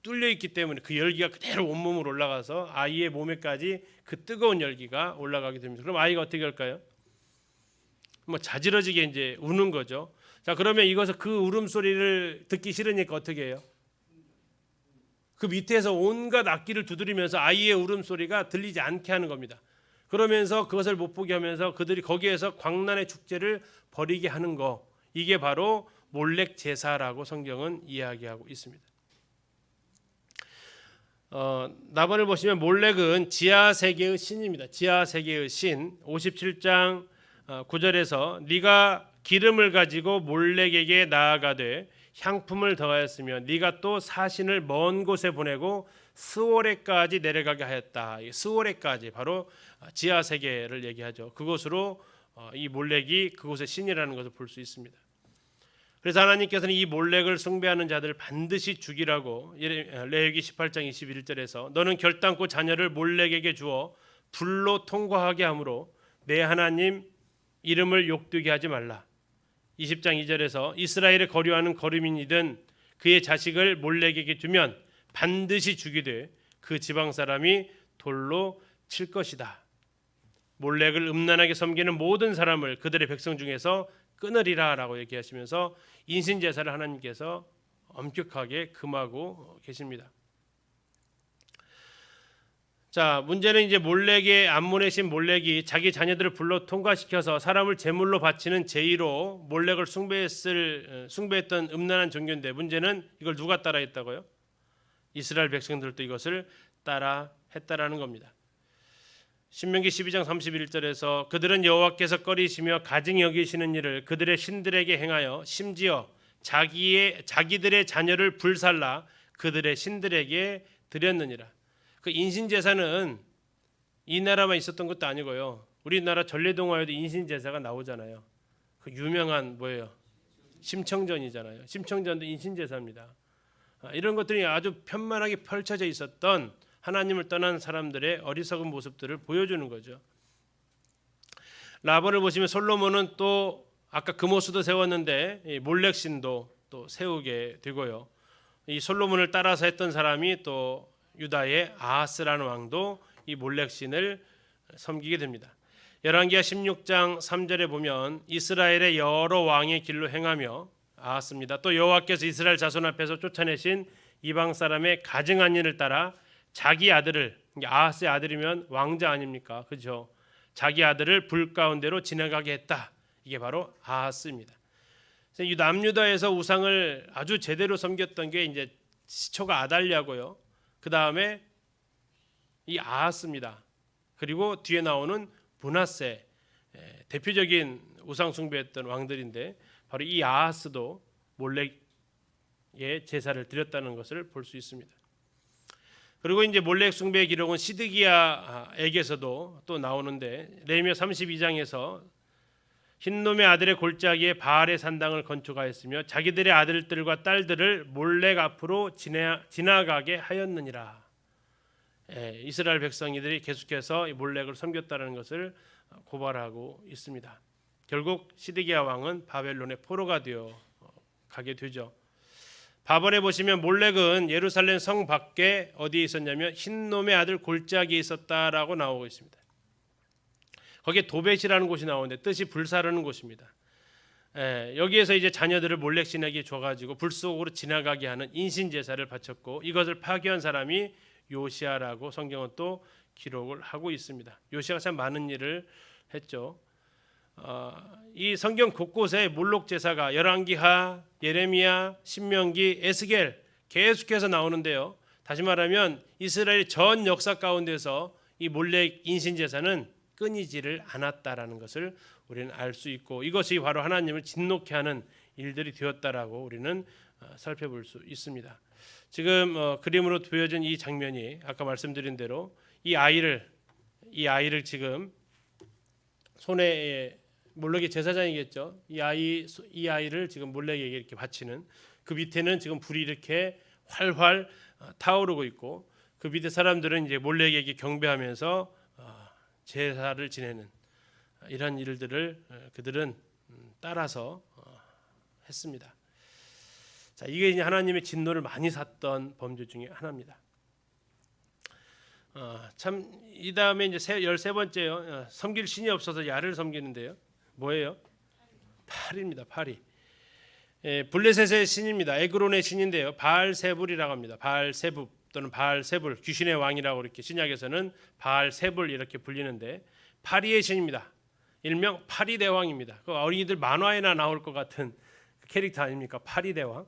뚫려 있기 때문에 그 열기가 그대로 온몸으로 올라가서 아이의 몸에까지 그 뜨거운 열기가 올라가게 됩니다. 그럼 아이가 어떻게 할까요? 뭐 자지러지게 이제 우는 거죠. 자, 그러면 이것을 그 울음소리를 듣기 싫으니까 어떻게 해요? 그 밑에서 온갖 악기를 두드리면서 아이의 울음소리가 들리지 않게 하는 겁니다. 그러면서 그것을 못 보게 하면서 그들이 거기에서 광란의 축제를 벌이게 하는 거, 이게 바로 몰렉 제사라고 성경은 이야기하고 있습니다. 나반을 보시면 몰렉은 지하 세계의 신입니다. 지하 세계의 신. 57장 9절에서 네가 기름을 가지고 몰렉에게 나아가되 향품을 더하였으며 네가 또 사신을 먼 곳에 보내고 스오레까지 내려가게 하였다. 스오레까지 바로 지하 세계를 얘기하죠. 그곳으로 이 몰렉이 그곳의 신이라는 것을 볼 수 있습니다. 그래서 하나님께서는 이 몰렉을 숭배하는 자들을 반드시 죽이라고 레위기 18장 21절에서 너는 결단코 자녀를 몰렉에게 주어 불로 통과하게 하므로 내 하나님 이름을 욕되게 하지 말라. 20장 2절에서 이스라엘의 거류하는 거류민이든 그의 자식을 몰렉에게 주면 반드시 죽이되 그 지방 사람이 돌로 칠 것이다. 몰렉을 음란하게 섬기는 모든 사람을 그들의 백성 중에서 끊으리라 라고 얘기하시면서 인신제사를 하나님께서 엄격하게 금하고 계십니다. 자, 문제는 이제 몰렉의 암몬의 신 몰렉이 자기 자녀들을 불러 통과시켜서 사람을 제물로 바치는 제의로 몰렉을 숭배했던 음란한 종교인데, 문제는 이걸 누가 따라했다고요? 이스라엘 백성들도 이것을 따라했다라는 겁니다. 신명기 12장 31절에서 그들은 여호와께서 꺼리시며 가증히 여기시는 일을 그들의 신들에게 행하여 심지어 자기들의 자녀를 불살라 그들의 신들에게 드렸느니라. 그 인신제사는 이 나라만 있었던 것도 아니고요. 우리나라 전래동화에도 인신제사가 나오잖아요. 그 유명한 뭐예요? 심청전이잖아요. 심청전도 인신제사입니다. 이런 것들이 아주 편만하게 펼쳐져 있었던 하나님을 떠난 사람들의 어리석은 모습들을 보여주는 거죠. 라본을 보시면 솔로몬은 또 아까 금오수도 세웠는데 이 몰렉신도 또 세우게 되고요. 이 솔로몬을 따라서 했던 사람이 또 유다의 아하스라는 왕도 이 몰렉신을 섬기게 됩니다. 열왕기하 16장 3절에 보면 이스라엘의 여러 왕의 길로 행하며 아하스입니다. 또 여호와께서 이스라엘 자손 앞에서 쫓아내신 이방 사람의 가증한 일을 따라 자기 아들을, 아하스의 아들이면 왕자 아닙니까? 그렇죠? 자기 아들을 불 가운데로 지나가게 했다. 이게 바로 아하스입니다. 이 남유다에서 우상을 아주 제대로 섬겼던 게 이제 시초가 아달랴고요. 그 다음에 이 아하스입니다. 그리고 뒤에 나오는 므낫세, 대표적인 우상 숭배했던 왕들인데 바로 이 아하스도 몰렉의 제사를 드렸다는 것을 볼 수 있습니다. 그리고 이제 몰렉 숭배의 기록은 시드기야에게서도 또 나오는데 레위기 32장에서 흰놈의 아들의 골짜기에 바알의 산당을 건축하였으며 자기들의 아들들과 딸들을 몰렉 앞으로 지나가게 하였느니라. 이스라엘 백성이들이 계속해서 몰렉을 섬겼다는 것을 고발하고 있습니다. 결국 시드기야 왕은 바벨론의 포로가 되어 가게 되죠. 바본에 보시면 몰렉은 예루살렘 성 밖에 어디에 있었냐면 흰놈의 아들 골짜기에 있었다라고 나오고 있습니다. 거기에 도벳이라는 곳이 나오는데 뜻이 불사르는 곳입니다. 여기에서 이제 자녀들을 몰렉신에게 줘가지고 불 속으로 지나가게 하는 인신 제사를 바쳤고 이것을 파괴한 사람이 요시아라고 성경은 또 기록을 하고 있습니다. 요시아가 참 많은 일을 했죠. 이 성경 곳곳에 몰록 제사가 열왕기하, 예레미야, 신명기, 에스겔 계속해서 나오는데요. 다시 말하면 이스라엘 전 역사 가운데서 이 몰렉 인신 제사는 끊이지를 않았다라는 것을 우리는 알 수 있고 이것이 바로 하나님을 진노케 하는 일들이 되었다라고 우리는 살펴볼 수 있습니다. 지금 그림으로 보여진 이 장면이 아까 말씀드린 대로 이 아이를 지금 손에 몰렉의 제사장이겠죠. 이 아이를 지금 몰렉에게 이렇게 바치는 그 밑에는 지금 불이 이렇게 활활 타오르고 있고 그 밑에 사람들은 이제 몰렉에게 경배하면서 제사를 지내는 이런 일들을 그들은 따라서 했습니다. 자, 이게 이제 하나님의 진노를 많이 샀던 범죄 중에 하나입니다. 참 이 다음에 이제 13번째요. 섬길 신이 없어서 야를 섬기는데요. 뭐예요? 파리입니다. 파리. 블레셋의 신입니다. 에그론의 신인데요. 바알세불이라고 합니다. 바알세불 또는 바알세불, 귀신의 왕이라고 이렇게 신약에서는 바알세불 이렇게 불리는데 파리의 신입니다. 일명 파리대왕입니다. 그 어린이들 만화에나 나올 것 같은 캐릭터 아닙니까? 파리대왕.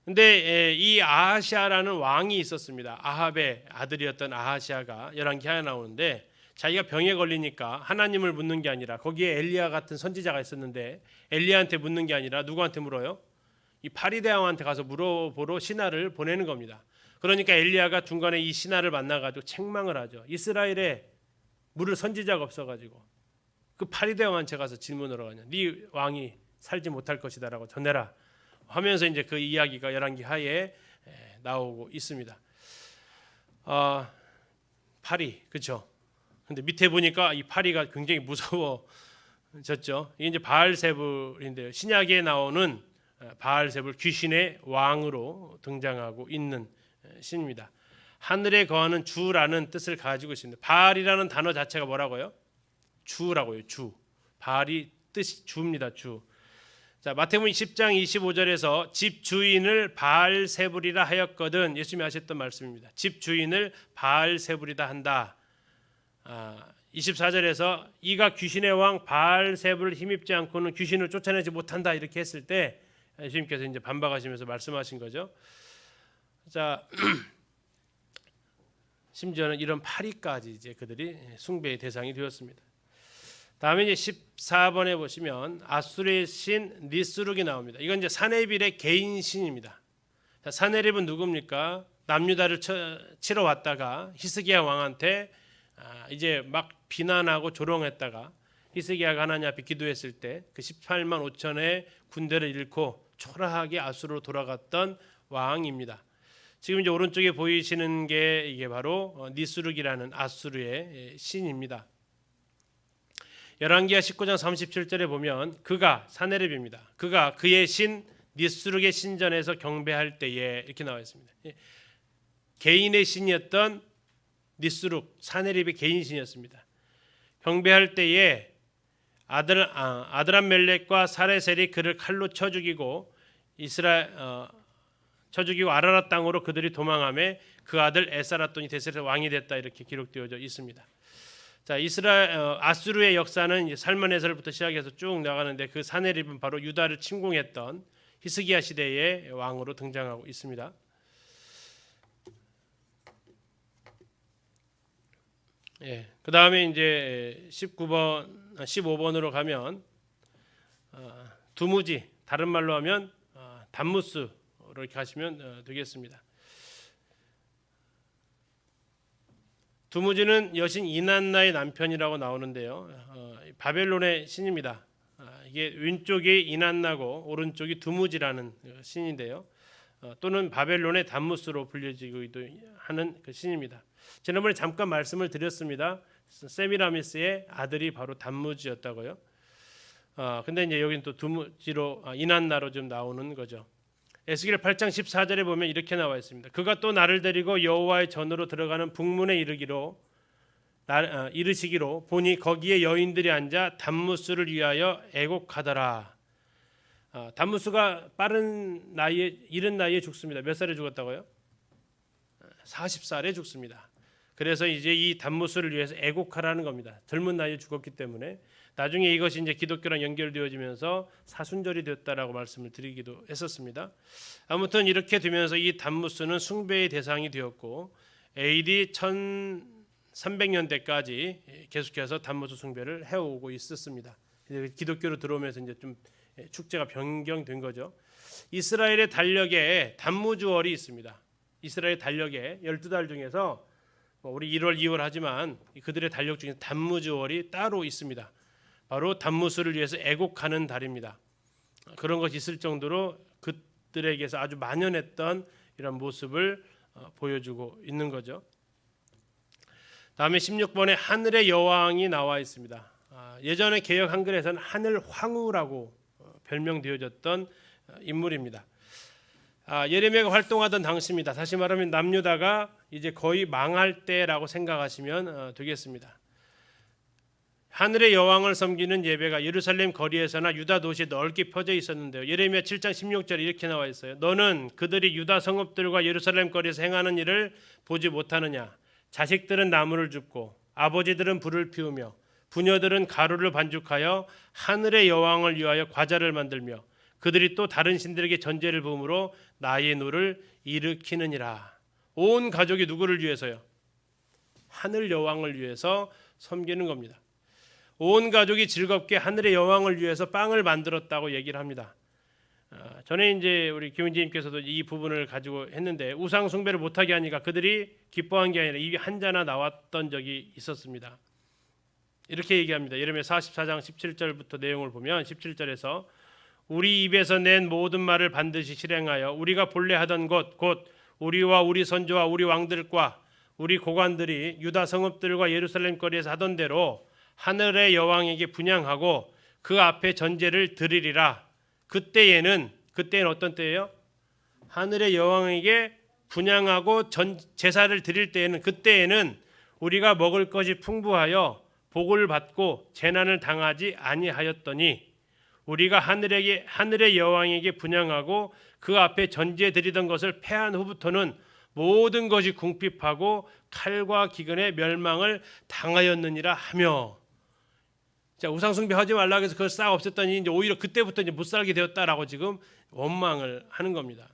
근데 이 아하시아라는 왕이 있었습니다. 아합의 아들이었던 아하시아가 열왕기하에 나오는데 자기가 병에 걸리니까 하나님을 묻는 게 아니라 거기에 엘리야 같은 선지자가 있었는데 엘리야한테 묻는 게 아니라 누구한테 물어요? 이 파리대왕한테 가서 물어보러 신하를 보내는 겁니다. 그러니까 엘리야가 중간에 이 신하를 만나가지고 책망을 하죠. 이스라엘에 물을 선지자가 없어가지고 그 파리대왕한테 가서 질문을 하냐. 네 왕이 살지 못할 것이다라고 전해라 하면서 이제 그 이야기가 열왕기하에 나오고 있습니다. 파리, 그렇죠? 근데 밑에 보니까 이 파리가 굉장히 무서워졌죠. 이게 이제 바알세불인데요. 신약에 나오는 바알세불 귀신의 왕으로 등장하고 있는 신입니다. 하늘에 거하는 주라는 뜻을 가지고 있습니다. 바알이라는 단어 자체가 뭐라고요? 주라고요. 주. 바알이 뜻이 주입니다. 주. 자, 마태복음 10장 25절에서 집 주인을 바알세불이라 하였거든 예수님이 하셨던 말씀입니다. 집 주인을 바알세불이다 한다. 24절에서 이가 귀신의 왕 바알세불을 힘입지 않고는 귀신을 쫓아내지 못한다 이렇게 했을 때 예수님께서 이제 반박하시면서 말씀하신 거죠. 자, 심지어는 이런 파리까지 이제 그들이 숭배의 대상이 되었습니다. 다음에 이제 14번에 보시면 아수르의 신 니스룩이 나옵니다. 이건 이제 사네빌의 개인 신입니다. 자, 사네립은 누굽니까? 남유다를 치러 왔다가 히스기야 왕한테 이제 막 비난하고 조롱했다가 히스기야가 하나님 앞에 기도했을 때 그 18만 5천의 군대를 잃고 초라하게 아수르로 돌아갔던 왕입니다. 지금 이제 오른쪽에 보이시는 게 이게 바로 니스룩이라는 아수르의 신입니다. 열왕기하 19장 37절에 보면 그가 사네립입니다. 그가 그의 신 니스룩의 신전에서 경배할 때에 이렇게 나와 있습니다. 개인의 신이었던 니스룩 사네립의 개인 신이었습니다. 경배할 때에 아드람멜렉과 사레셀이 그를 칼로 쳐 죽이고 아라랏 땅으로 그들이 도망하며 그 아들 에사라돈이 대세에서 왕이 됐다 이렇게 기록되어져 있습니다. 자, 아수르의 역사는 이제 살문에서부터 시작해서 쭉 나가는데 그 사네립은 바로 유다를 침공했던 히스기야 시대의 왕으로 등장하고 있습니다. 예, 그 다음에 이제 15번으로 가면 두무지, 다른 말로 하면 담무스로 이렇게 하시면 되겠습니다. 두무지는 여신 이난나의 남편이라고 나오는데요. 바벨론의 신입니다. 이게 왼쪽이 이난나고 오른쪽이 두무지라는 신인데요. 또는 바벨론의 담무스로 불려지기도 하는 그 신입니다. 지난번에 잠깐 말씀을 드렸습니다. 세미라미스의 아들이 바로 담무지였다고요. 근데 이제 여기는 또 두무지로 이난나로 좀 나오는 거죠. 에스겔 8장 14절에 보면 이렇게 나와 있습니다. 그가 또 나를 데리고 여호와의 전으로 들어가는 북문에 이르시기로 보니 거기에 여인들이 앉아 담무스를 위하여 애곡하더라. 담무스가 이른 나이에 죽습니다. 몇 살에 죽었다고요? 40살에 죽습니다. 그래서 이제 이 담무스를 위해서 애곡하라는 겁니다. 젊은 나이에 죽었기 때문에 나중에 이것이 이제 기독교랑 연결되어지면서 사순절이 됐다라고 말씀을 드리기도 했었습니다. 아무튼 이렇게 되면서 이 담무스는 숭배의 대상이 되었고 AD 1300년대까지 계속해서 담무스 숭배를 해오고 있었습니다. 기독교로 들어오면서 이제 좀 축제가 변경된 거죠. 이스라엘의 달력에 담무주월이 있습니다. 이스라엘 달력에 12달 중에서 우리 1월, 2월 하지만 그들의 달력 중에 담무주월이 따로 있습니다. 바로 담무스를 위해서 애곡하는 달입니다. 그런 것이 있을 정도로 그들에게서 아주 만연했던 이런 모습을 보여주고 있는 거죠. 다음에 16번에 하늘의 여왕이 나와 있습니다. 예전에 개역 한글에서는 하늘 황후라고 별명되어졌던 인물입니다. 예레미야가 활동하던 당시입니다. 다시 말하면 남유다가 이제 거의 망할 때라고 생각하시면 되겠습니다. 하늘의 여왕을 섬기는 예배가 예루살렘 거리에서나 유다 도시에 넓게 펴져 있었는데요. 예레미야 7장 16절에 이렇게 나와 있어요. 너는 그들이 유다 성읍들과 예루살렘 거리에서 행하는 일을 보지 못하느냐? 자식들은 나무를 줍고 아버지들은 불을 피우며 부녀들은 가루를 반죽하여 하늘의 여왕을 위하여 과자를 만들며 그들이 또 다른 신들에게 전제를 부음으로 나의 노를 일으키느니라. 온 가족이 누구를 위해서요? 하늘 여왕을 위해서 섬기는 겁니다. 온 가족이 즐겁게 하늘의 여왕을 위해서 빵을 만들었다고 얘기를 합니다. 전에 이제 우리 김은지님께서도 이 부분을 가지고 했는데 우상 숭배를 못하게 하니까 그들이 기뻐한 게 아니라 입이 한자나 나왔던 적이 있었습니다. 이렇게 얘기합니다. 예레미야 44장 17절부터 내용을 보면 17절에서 우리 입에서 낸 모든 말을 반드시 실행하여 우리가 본래 하던 것 곧 우리와 우리 선조와 우리 왕들과 우리 고관들이 유다 성읍들과 예루살렘 거리에서 하던 대로 하늘의 여왕에게 분향하고 그 앞에 전제를 드리리라. 그때는 어떤 때예요? 하늘의 여왕에게 분향하고 제사를 드릴 때에는 그때에는 우리가 먹을 것이 풍부하여 복을 받고 재난을 당하지 아니하였더니 우리가 하늘의 여왕에게 분향하고 그 앞에 전제 드리던 것을 패한 후부터는 모든 것이 궁핍하고 칼과 기근의 멸망을 당하였느니라 하며. 자, 우상 숭배하지 말라고 해서 그걸 싹 없앴더니 이제 오히려 그때부터 이제 못 살게 되었다라고 지금 원망을 하는 겁니다.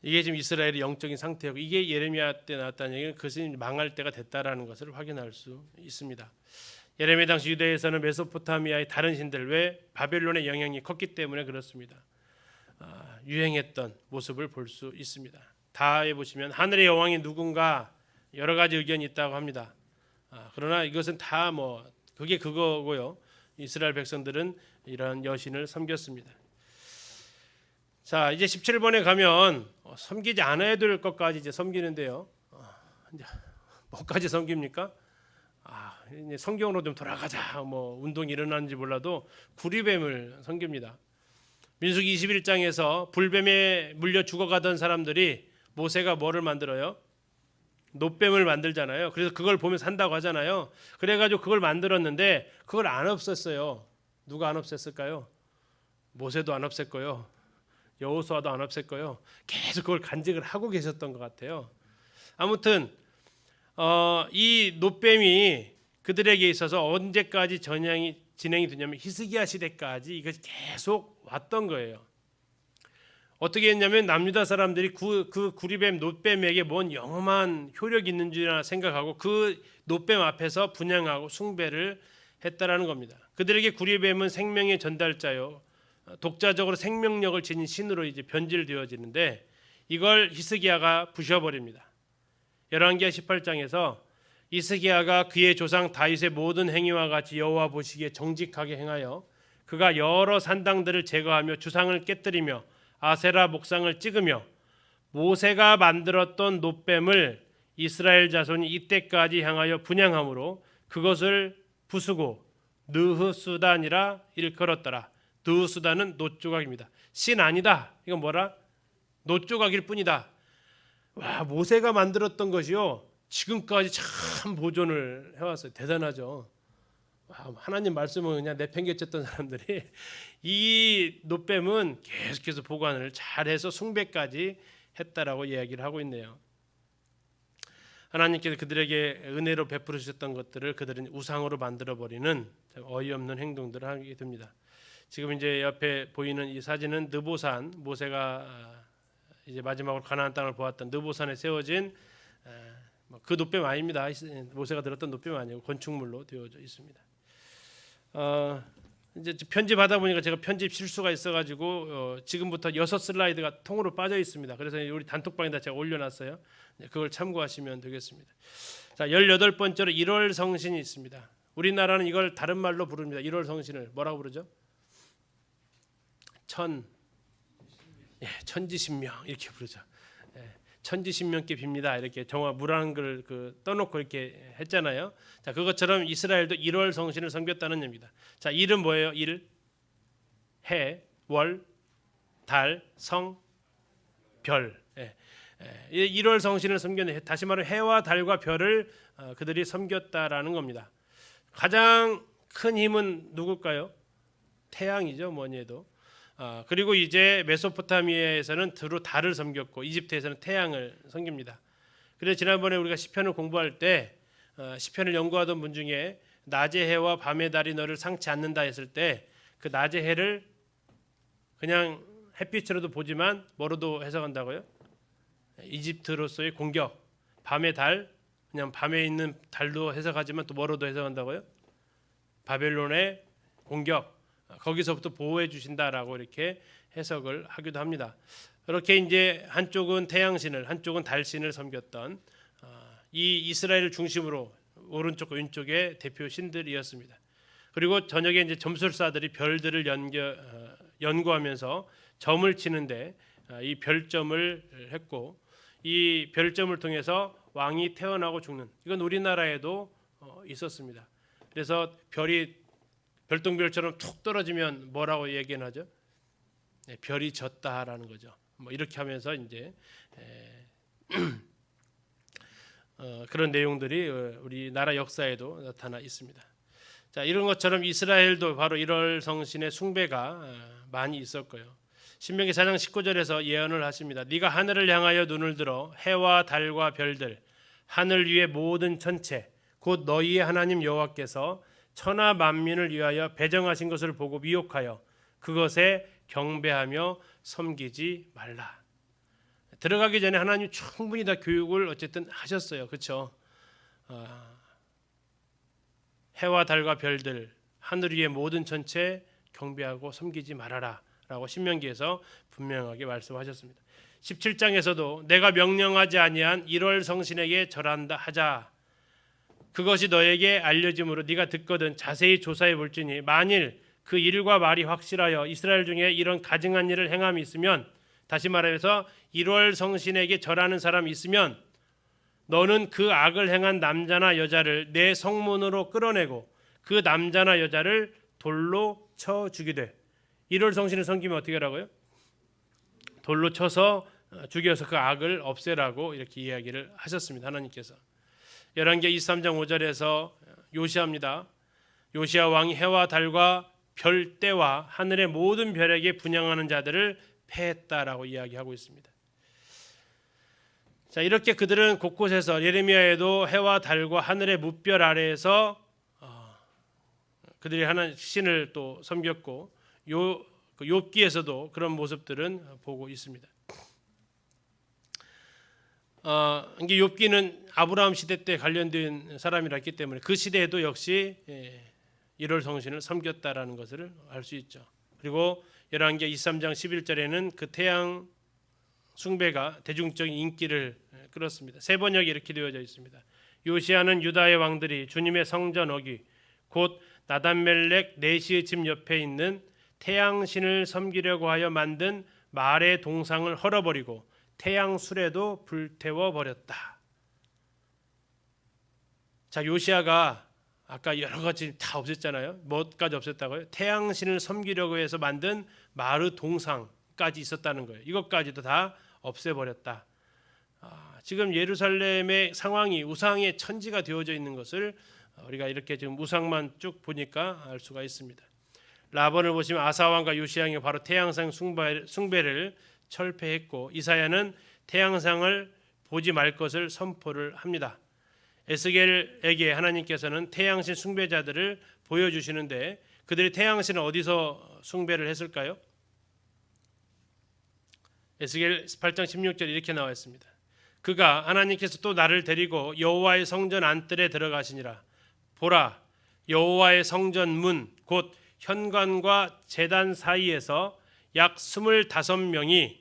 이게 지금 이스라엘의 영적인 상태고 이게 예레미야 때 나왔다는 얘기는 그것이 망할 때가 됐다라는 것을 확인할 수 있습니다. 예레미야 당시 유대에서는 메소포타미아의 다른 신들 왜 바벨론의 영향이 컸기 때문에 그렇습니다. 유행했던 모습을 볼 수 있습니다. 다에 보시면 하늘의 여왕이 누군가 여러 가지 의견이 있다고 합니다. 그러나 이것은 다 그게 그거고요. 이스라엘 백성들은 이런 여신을 섬겼습니다. 자, 이제 17번에 가면 섬기지 않아야 될 것까지 이제 섬기는데요. 이제 뭐까지 섬깁니까? 이제 성경으로 좀 돌아가자. 뭐 운동이 일어나는지 몰라도 구리뱀을 섬깁니다. 민수기 21장에서 불뱀에 물려 죽어가던 사람들이 모세가 뭐를 만들어요? 놋뱀을 만들잖아요. 그래서 그걸 보면서 산다고 하잖아요. 그래가지고 그걸 만들었는데 그걸 안 없앴어요. 누가 안 없앴을까요? 모세도 안 없앴고요. 여호수아도 안 없앴고요. 계속 그걸 간직을 하고 계셨던 것 같아요. 아무튼 이 놋뱀이 그들에게 있어서 언제까지 진행이 되냐면 히스기야 시대까지 이것이 계속 왔던 거예요. 어떻게 했냐면 남유다 사람들이 그 구리뱀 놋뱀에게 뭔 영험한 효력이 있는 줄 생각하고 그 놋뱀 앞에서 분향하고 숭배를 했다라는 겁니다. 그들에게 구리뱀은 생명의 전달자요, 독자적으로 생명력을 지닌 신으로 이제 변질되어지는데 이걸 히스기야가 부셔버립니다. 열왕기하 18장에서 히스기야가 그의 조상 다윗의 모든 행위와 같이 여호와 보시기에 정직하게 행하여 그가 여러 산당들을 제거하며 주상을 깨뜨리며 아세라 목상을 찍으며 모세가 만들었던 놋뱀을 이스라엘 자손이 이때까지 향하여 분향함으로 그것을 부수고 느흐수단이라 일컬었더라. 느흐수단은 놋조각입니다. 신 아니다. 이건 뭐라? 놋조각일 뿐이다. 와, 모세가 만들었던 것이요 지금까지 참 보존을 해왔어요. 대단하죠. 와, 하나님 말씀을 그냥 내팽개쳤던 사람들이 이 놋뱀은 계속해서 보관을 잘해서 숭배까지 했다라고 이야기를 하고 있네요. 하나님께서 그들에게 은혜로 베풀으셨던 것들을 그들은 우상으로 만들어버리는 어이없는 행동들을 하게 됩니다. 지금 이제 옆에 보이는 이 사진은 느보산, 모세가 이제 마지막으로 가나안 땅을 보았던 느보산에 세워진 그 놋뱀 아닙니다. 모세가 들었던 놋뱀 아니고 건축물로 되어져 있습니다. 이제 편집하다 보니까 제가 편집 실수가 있어가지고 지금부터 6슬라이드가 통으로 빠져 있습니다. 그래서 우리 단톡방에다 제가 올려놨어요. 그걸 참고하시면 되겠습니다. 자, 18번째로 1월 성신이 있습니다. 우리나라는 이걸 다른 말로 부릅니다. 1월 성신을 뭐라고 부르죠? 천지신명 이렇게 부르죠. 천지신명께 빕니다. 이렇게 정화 물한글 떠놓고 이렇게 했잖아요. 자, 그것처럼 이스라엘도 1월 성신을 섬겼다는 얘기입니다. 자, 일은 뭐예요? 일, 해, 월, 달, 성, 별. 1월 성신을 섬겼는데 다시 말하면 해와 달과 별을 그들이 섬겼다라는 겁니다. 가장 큰 힘은 누굴까요? 태양이죠. 뭐니 해도. 그리고 이제 메소포타미아에서는 주로 달을 섬겼고 이집트에서는 태양을 섬깁니다. 그래서 지난번에 우리가 시편을 공부할 때 시편을 연구하던 분 중에 낮의 해와 밤의 달이 너를 상치 않는다 했을 때 그 낮의 해를 그냥 햇빛으로도 보지만 뭐로도 해석한다고요? 이집트로서의 공격. 밤의 달, 그냥 밤에 있는 달도 해석하지만 또 뭐로도 해석한다고요? 바벨론의 공격. 거기서부터 보호해 주신다라고 이렇게 해석을 하기도 합니다. 그렇게 이제 한쪽은 태양신을 한쪽은 달신을 섬겼던 이 이스라엘을 중심으로 오른쪽과 왼쪽의 대표 신들이었습니다. 그리고 저녁에 이제 점술사들이 별들을 연구하면서 점을 치는데 이 별점을 했고 이 별점을 통해서 왕이 태어나고 죽는 이건 우리나라에도 있었습니다. 그래서 별똥별처럼 툭 떨어지면 뭐라고 얘기는 하죠? 별이 졌다라는 거죠. 뭐 이렇게 하면서 이제 그런 내용들이 우리나라 역사에도 나타나 있습니다. 자, 이런 것처럼 이스라엘도 바로 1월 성신의 숭배가 많이 있었고요. 신명기 4장 19절에서 예언을 하십니다. 네가 하늘을 향하여 눈을 들어 해와 달과 별들 하늘 위의 모든 천체 곧 너희의 하나님 여호와께서 천하 만민을 위하여 배정하신 것을 보고 미혹하여 그것에 경배하며 섬기지 말라. 들어가기 전에 하나님 충분히 다 교육을 어쨌든 하셨어요. 그렇죠? 해와 달과 별들 하늘 위의 모든 천체 경배하고 섬기지 말아라 라고 신명기에서 분명하게 말씀하셨습니다. 17장에서도 내가 명령하지 아니한 1월 성신에게 절한다 하자. 그것이 너에게 알려짐으로 네가 듣거든 자세히 조사해 볼지니 만일 그 일과 말이 확실하여 이스라엘 중에 이런 가증한 일을 행함이 있으면 다시 말해서 1월 성신에게 절하는 사람이 있으면 너는 그 악을 행한 남자나 여자를 내 성문으로 끌어내고 그 남자나 여자를 돌로 쳐 죽이되. 1월 성신을 섬기면 어떻게 하라고요? 돌로 쳐서 죽여서 그 악을 없애라고 이렇게 이야기를 하셨습니다. 하나님께서. 열왕기 23장 5절에서 요시아입니다. 요시아 왕이 해와 달과 별대와 하늘의 모든 별에게 분향하는 자들을 패했다라고 이야기하고 있습니다. 자, 이렇게 그들은 곳곳에서 예레미야에도 해와 달과 하늘의 무별 아래에서 그들이 하나님 신을 또 섬겼고 욥기에서도 그런 모습들은 보고 있습니다. 이게 욥기는 아브라함 시대 때 관련된 사람이라 했기 때문에 그 시대에도 역시 1월 성신을 섬겼다라는 것을 알 수 있죠. 그리고 열왕기 23장 11절에는 그 태양 숭배가 대중적인 인기를 끌었습니다. 세 번역이 이렇게 되어져 있습니다. 요시아는 유다의 왕들이 주님의 성전 어귀 곧 나단멜렉 네시의 집 옆에 있는 태양신을 섬기려고 하여 만든 말의 동상을 헐어버리고 태양 수레도 불태워 버렸다. 자, 요시아가 아까 여러 가지 다 없앴잖아요. 뭐까지 없앴다고요? 태양신을 섬기려고 해서 만든 마르 동상까지 있었다는 거예요. 이것까지도 다 없애버렸다. 지금 예루살렘의 상황이 우상의 천지가 되어져 있는 것을 우리가 이렇게 지금 우상만 쭉 보니까 알 수가 있습니다. 라본을 보시면 아사왕과 요시아가 바로 태양상 숭배를 철폐했고 이사야는 태양상을 보지 말 것을 선포를 합니다. 에스겔에게 하나님께서는 태양신 숭배자들을 보여주시는데 그들이 태양신을 어디서 숭배를 했을까요? 에스겔 8장 16절 이렇게 나와 있습니다. 그가 하나님께서 또 나를 데리고 여호와의 성전 안뜰에 들어가시니라. 보라, 여호와의 성전 문 곧 현관과 제단 사이에서 약 25명이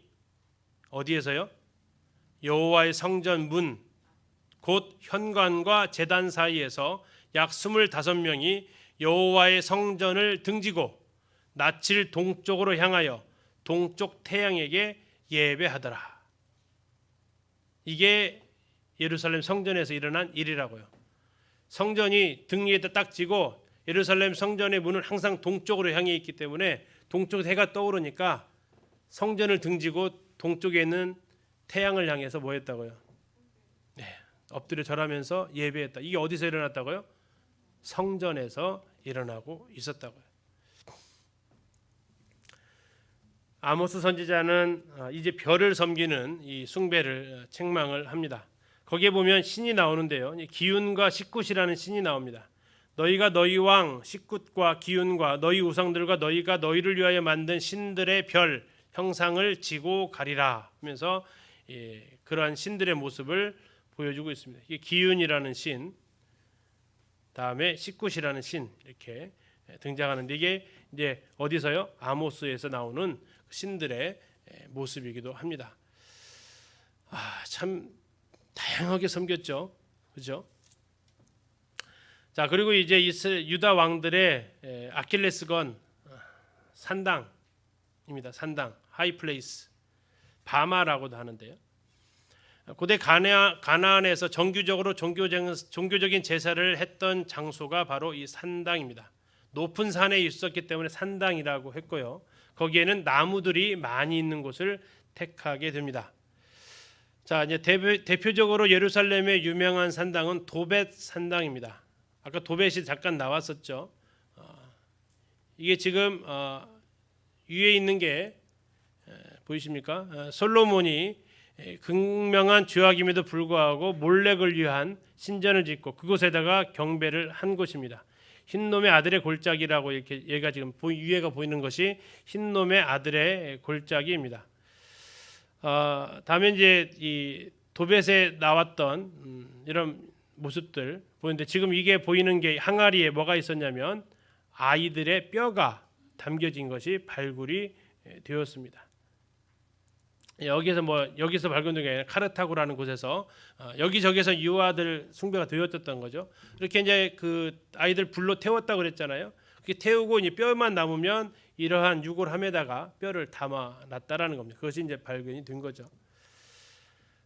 어디에서요? 여호와의 성전 문 곧 현관과 제단 사이에서 약 25명이 여호와의 성전을 등지고 낯을 동쪽으로 향하여 동쪽 태양에게 예배하더라. 이게 예루살렘 성전에서 일어난 일이라고요. 성전이 등 위에다 딱 지고 예루살렘 성전의 문은 항상 동쪽으로 향해 있기 때문에 동쪽 해가 떠오르니까 성전을 등지고 동쪽에 있는 태양을 향해서 뭐 했다고요? 네, 엎드려 절하면서 예배했다. 이게 어디서 일어났다고요? 성전에서 일어나고 있었다고요. 아모스 선지자는 이제 별을 섬기는 이 숭배를 책망을 합니다. 거기에 보면 신이 나오는데요. 기운과 식굿이라는 신이 나옵니다. 너희가 너희 왕 식굿과 기운과 너희 우상들과 너희가 너희를 위하여 만든 신들의 별 형상을 지고 가리라 하면서 그러한 신들의 모습을 보여주고 있습니다. 이게 기운이라는 신, 다음에 식굿이라는 신 이렇게 등장하는데 이게 이제 어디서요? 아모스에서 나오는 신들의 모습이기도 합니다. 참 다양하게 섬겼죠, 그죠? 자, 그리고 이제 유다 왕들의 아킬레스건 산당입니다. 산당, 하이플레이스, 바마라고도 하는데요. 고대 가나안에서 정규적으로 종교적인 제사를 했던 장소가 바로 이 산당입니다. 높은 산에 있었기 때문에 산당이라고 했고요. 거기에는 나무들이 많이 있는 곳을 택하게 됩니다. 자, 이제 대표적으로 예루살렘의 유명한 산당은 도벳 산당입니다. 아까 도벳이 잠깐 나왔었죠. 이게 지금 위에 있는 게 보이십니까? 솔로몬이 극명한 죄악임에도 불구하고 몰렉을 위한 신전을 짓고 그곳에다가 경배를 한 곳입니다. 흰놈의 아들의 골짜기라고 이렇게 얘가 지금 위에가 보이는 것이 흰놈의 아들의 골짜기입니다. 다음에 이제 이 도벳에 나왔던 이런 모습들 보이는데 지금 이게 보이는 게 항아리에 뭐가 있었냐면 아이들의 뼈가 담겨진 것이 발굴이 되었습니다. 여기서 발견된 게 아니라 카르타고라는 곳에서 여기저기서 유아들 숭배가 되었던 거죠. 이렇게 이제 그 아이들 불로 태웠다고 그랬잖아요. 그렇게 태우고 이제 뼈만 남으면 이러한 유골함에다가 뼈를 담아 놨다라는 겁니다. 그것이 이제 발견이 된 거죠.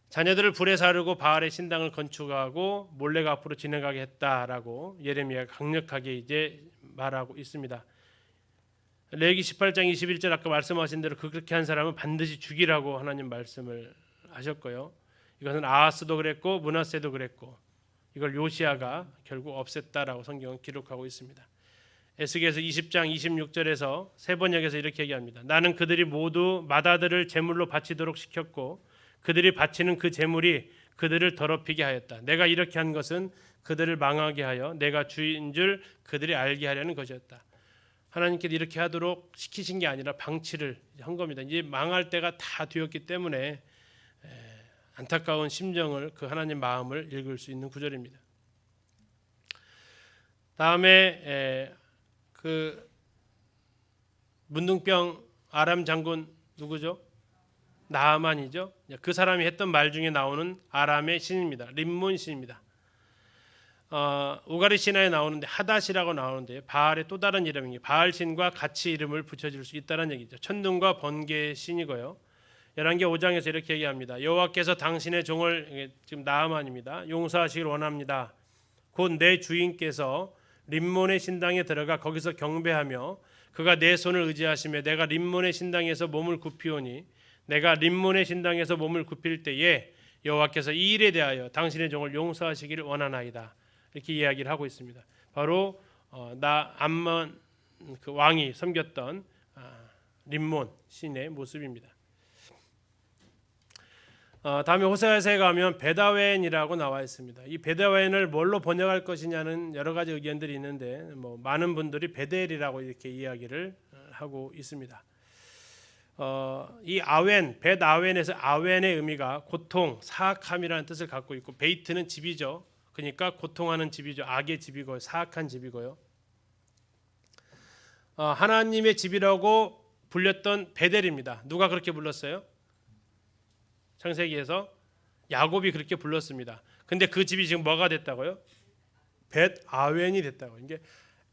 자녀들을 불에 사르고 바알의 신당을 건축하고 몰래가 앞으로 진행하게 했다라고 예레미야가 강력하게 이제 말하고 있습니다. 레위기 18장 21절 아까 말씀하신 대로 그렇게 한 사람은 반드시 죽이라고 하나님 말씀을 하셨고요. 이것은 아하스도 그랬고 므낫세도 그랬고 이걸 요시야가 결국 없앴다라고 성경은 기록하고 있습니다. 에스겔서 20장 26절에서 세 번역에서 이렇게 얘기합니다. 나는 그들이 모두 맏아들을 제물로 바치도록 시켰고 그들이 바치는 그 제물이 그들을 더럽히게 하였다. 내가 이렇게 한 것은 그들을 망하게 하여 내가 주인 줄 그들이 알게 하려는 것이었다. 하나님께서 이렇게 하도록 시키신 게 아니라 방치를 한 겁니다. 이제 망할 때가 다 되었기 때문에 안타까운 심정을 그 하나님 마음을 읽을 수 있는 구절입니다. 다음에 그 문둥병 아람 장군 누구죠? 나아만이죠. 그 사람이 했던 말 중에 나오는 아람의 신입니다. 림몬 신입니다. 우가리 신화에 나오는데 하닷이라고 나오는데 바알의 또 다른 이름이 바알 신과 같이 이름을 붙여줄 수 있다는 얘기죠. 천둥과 번개의 신이고요. 열왕기 5장에서 이렇게 얘기합니다. 여호와께서 당신의 종을 지금 나아만입니다. 용서하시길 원합니다. 곧 내 주인께서 림몬의 신당에 들어가 거기서 경배하며 그가 내 손을 의지하시며 내가 림몬의 신당에서 몸을 굽히오니 내가 림몬의 신당에서 몸을 굽힐 때에 여호와께서 이 일에 대하여 당신의 종을 용서하시기를 원하나이다. 이렇게 이야기를 하고 있습니다. 바로 암몬 그 왕이 섬겼던 림몬 신의 모습입니다. 다음에 호세아서에 가면 베다웬이라고 나와 있습니다. 이 베다웬을 뭘로 번역할 것이냐는 여러 가지 의견들이 있는데 많은 분들이 베델이라고 이렇게 이야기를 하고 있습니다. 이 아웬, 벳아웬에서 아웬의 의미가 고통, 사악함이라는 뜻을 갖고 있고 베이트는 집이죠. 그러니까 고통하는 집이죠. 악의 집이고요. 사악한 집이고요. 하나님의 집이라고 불렸던 베델입니다. 누가 그렇게 불렀어요? 창세기에서 야곱이 그렇게 불렀습니다. 근데 그 집이 지금 뭐가 됐다고요? 벳아웬이 됐다고. 이게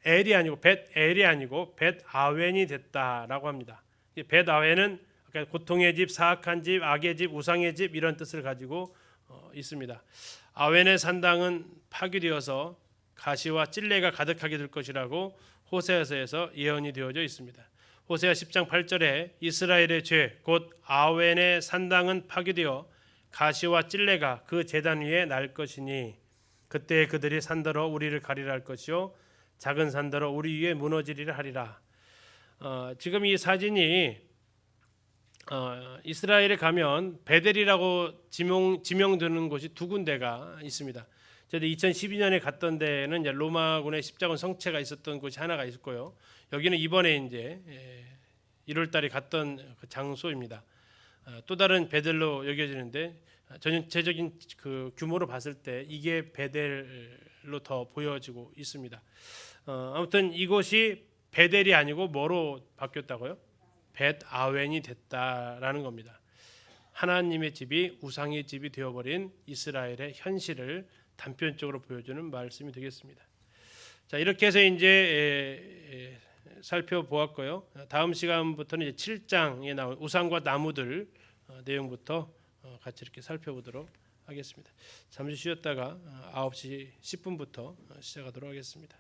엘이 아니고 벳엘이 아니고 벳아웬이 됐다라고 합니다. 벳아웬은 고통의 집, 사악한 집, 악의 집, 우상의 집 이런 뜻을 가지고 있습니다. 아웬의 산당은 파괴되어서 가시와 찔레가 가득하게 될 것이라고 호세아서에서 예언이 되어져 있습니다. 호세아 10장 8절에 이스라엘의 죄 곧 아웬의 산당은 파괴되어 가시와 찔레가 그 제단 위에 날 것이니 그때 그들이 산더러 우리를 가리라 할 것이요 작은 산더러 우리 위에 무너지리라 하리라. 지금 이 사진이 이스라엘에 가면 베델이라고 지명되는 곳이 두 군데가 있습니다. 저도 2012년에 갔던 데는 로마군의 십자군 성체가 있었던 곳이 하나가 있고요. 여기는 이번에 이제 1월달에 갔던 그 장소입니다. 또 다른 베델로 여겨지는데 전체적인 그 규모로 봤을 때 이게 베델로 더 보여지고 있습니다. 아무튼 이곳이 베델이 아니고 뭐로 바뀌었다고요? 벳아웬이 됐다라는 겁니다. 하나님의 집이 우상의 집이 되어버린 이스라엘의 현실을 단편적으로 보여주는 말씀이 되겠습니다. 자, 이렇게 해서 이제 살펴보았고요. 다음 시간부터는 이제 7장에 나온 우상과 나무들 내용부터 같이 이렇게 살펴보도록 하겠습니다. 잠시 쉬었다가 9시 10분부터 시작하도록 하겠습니다.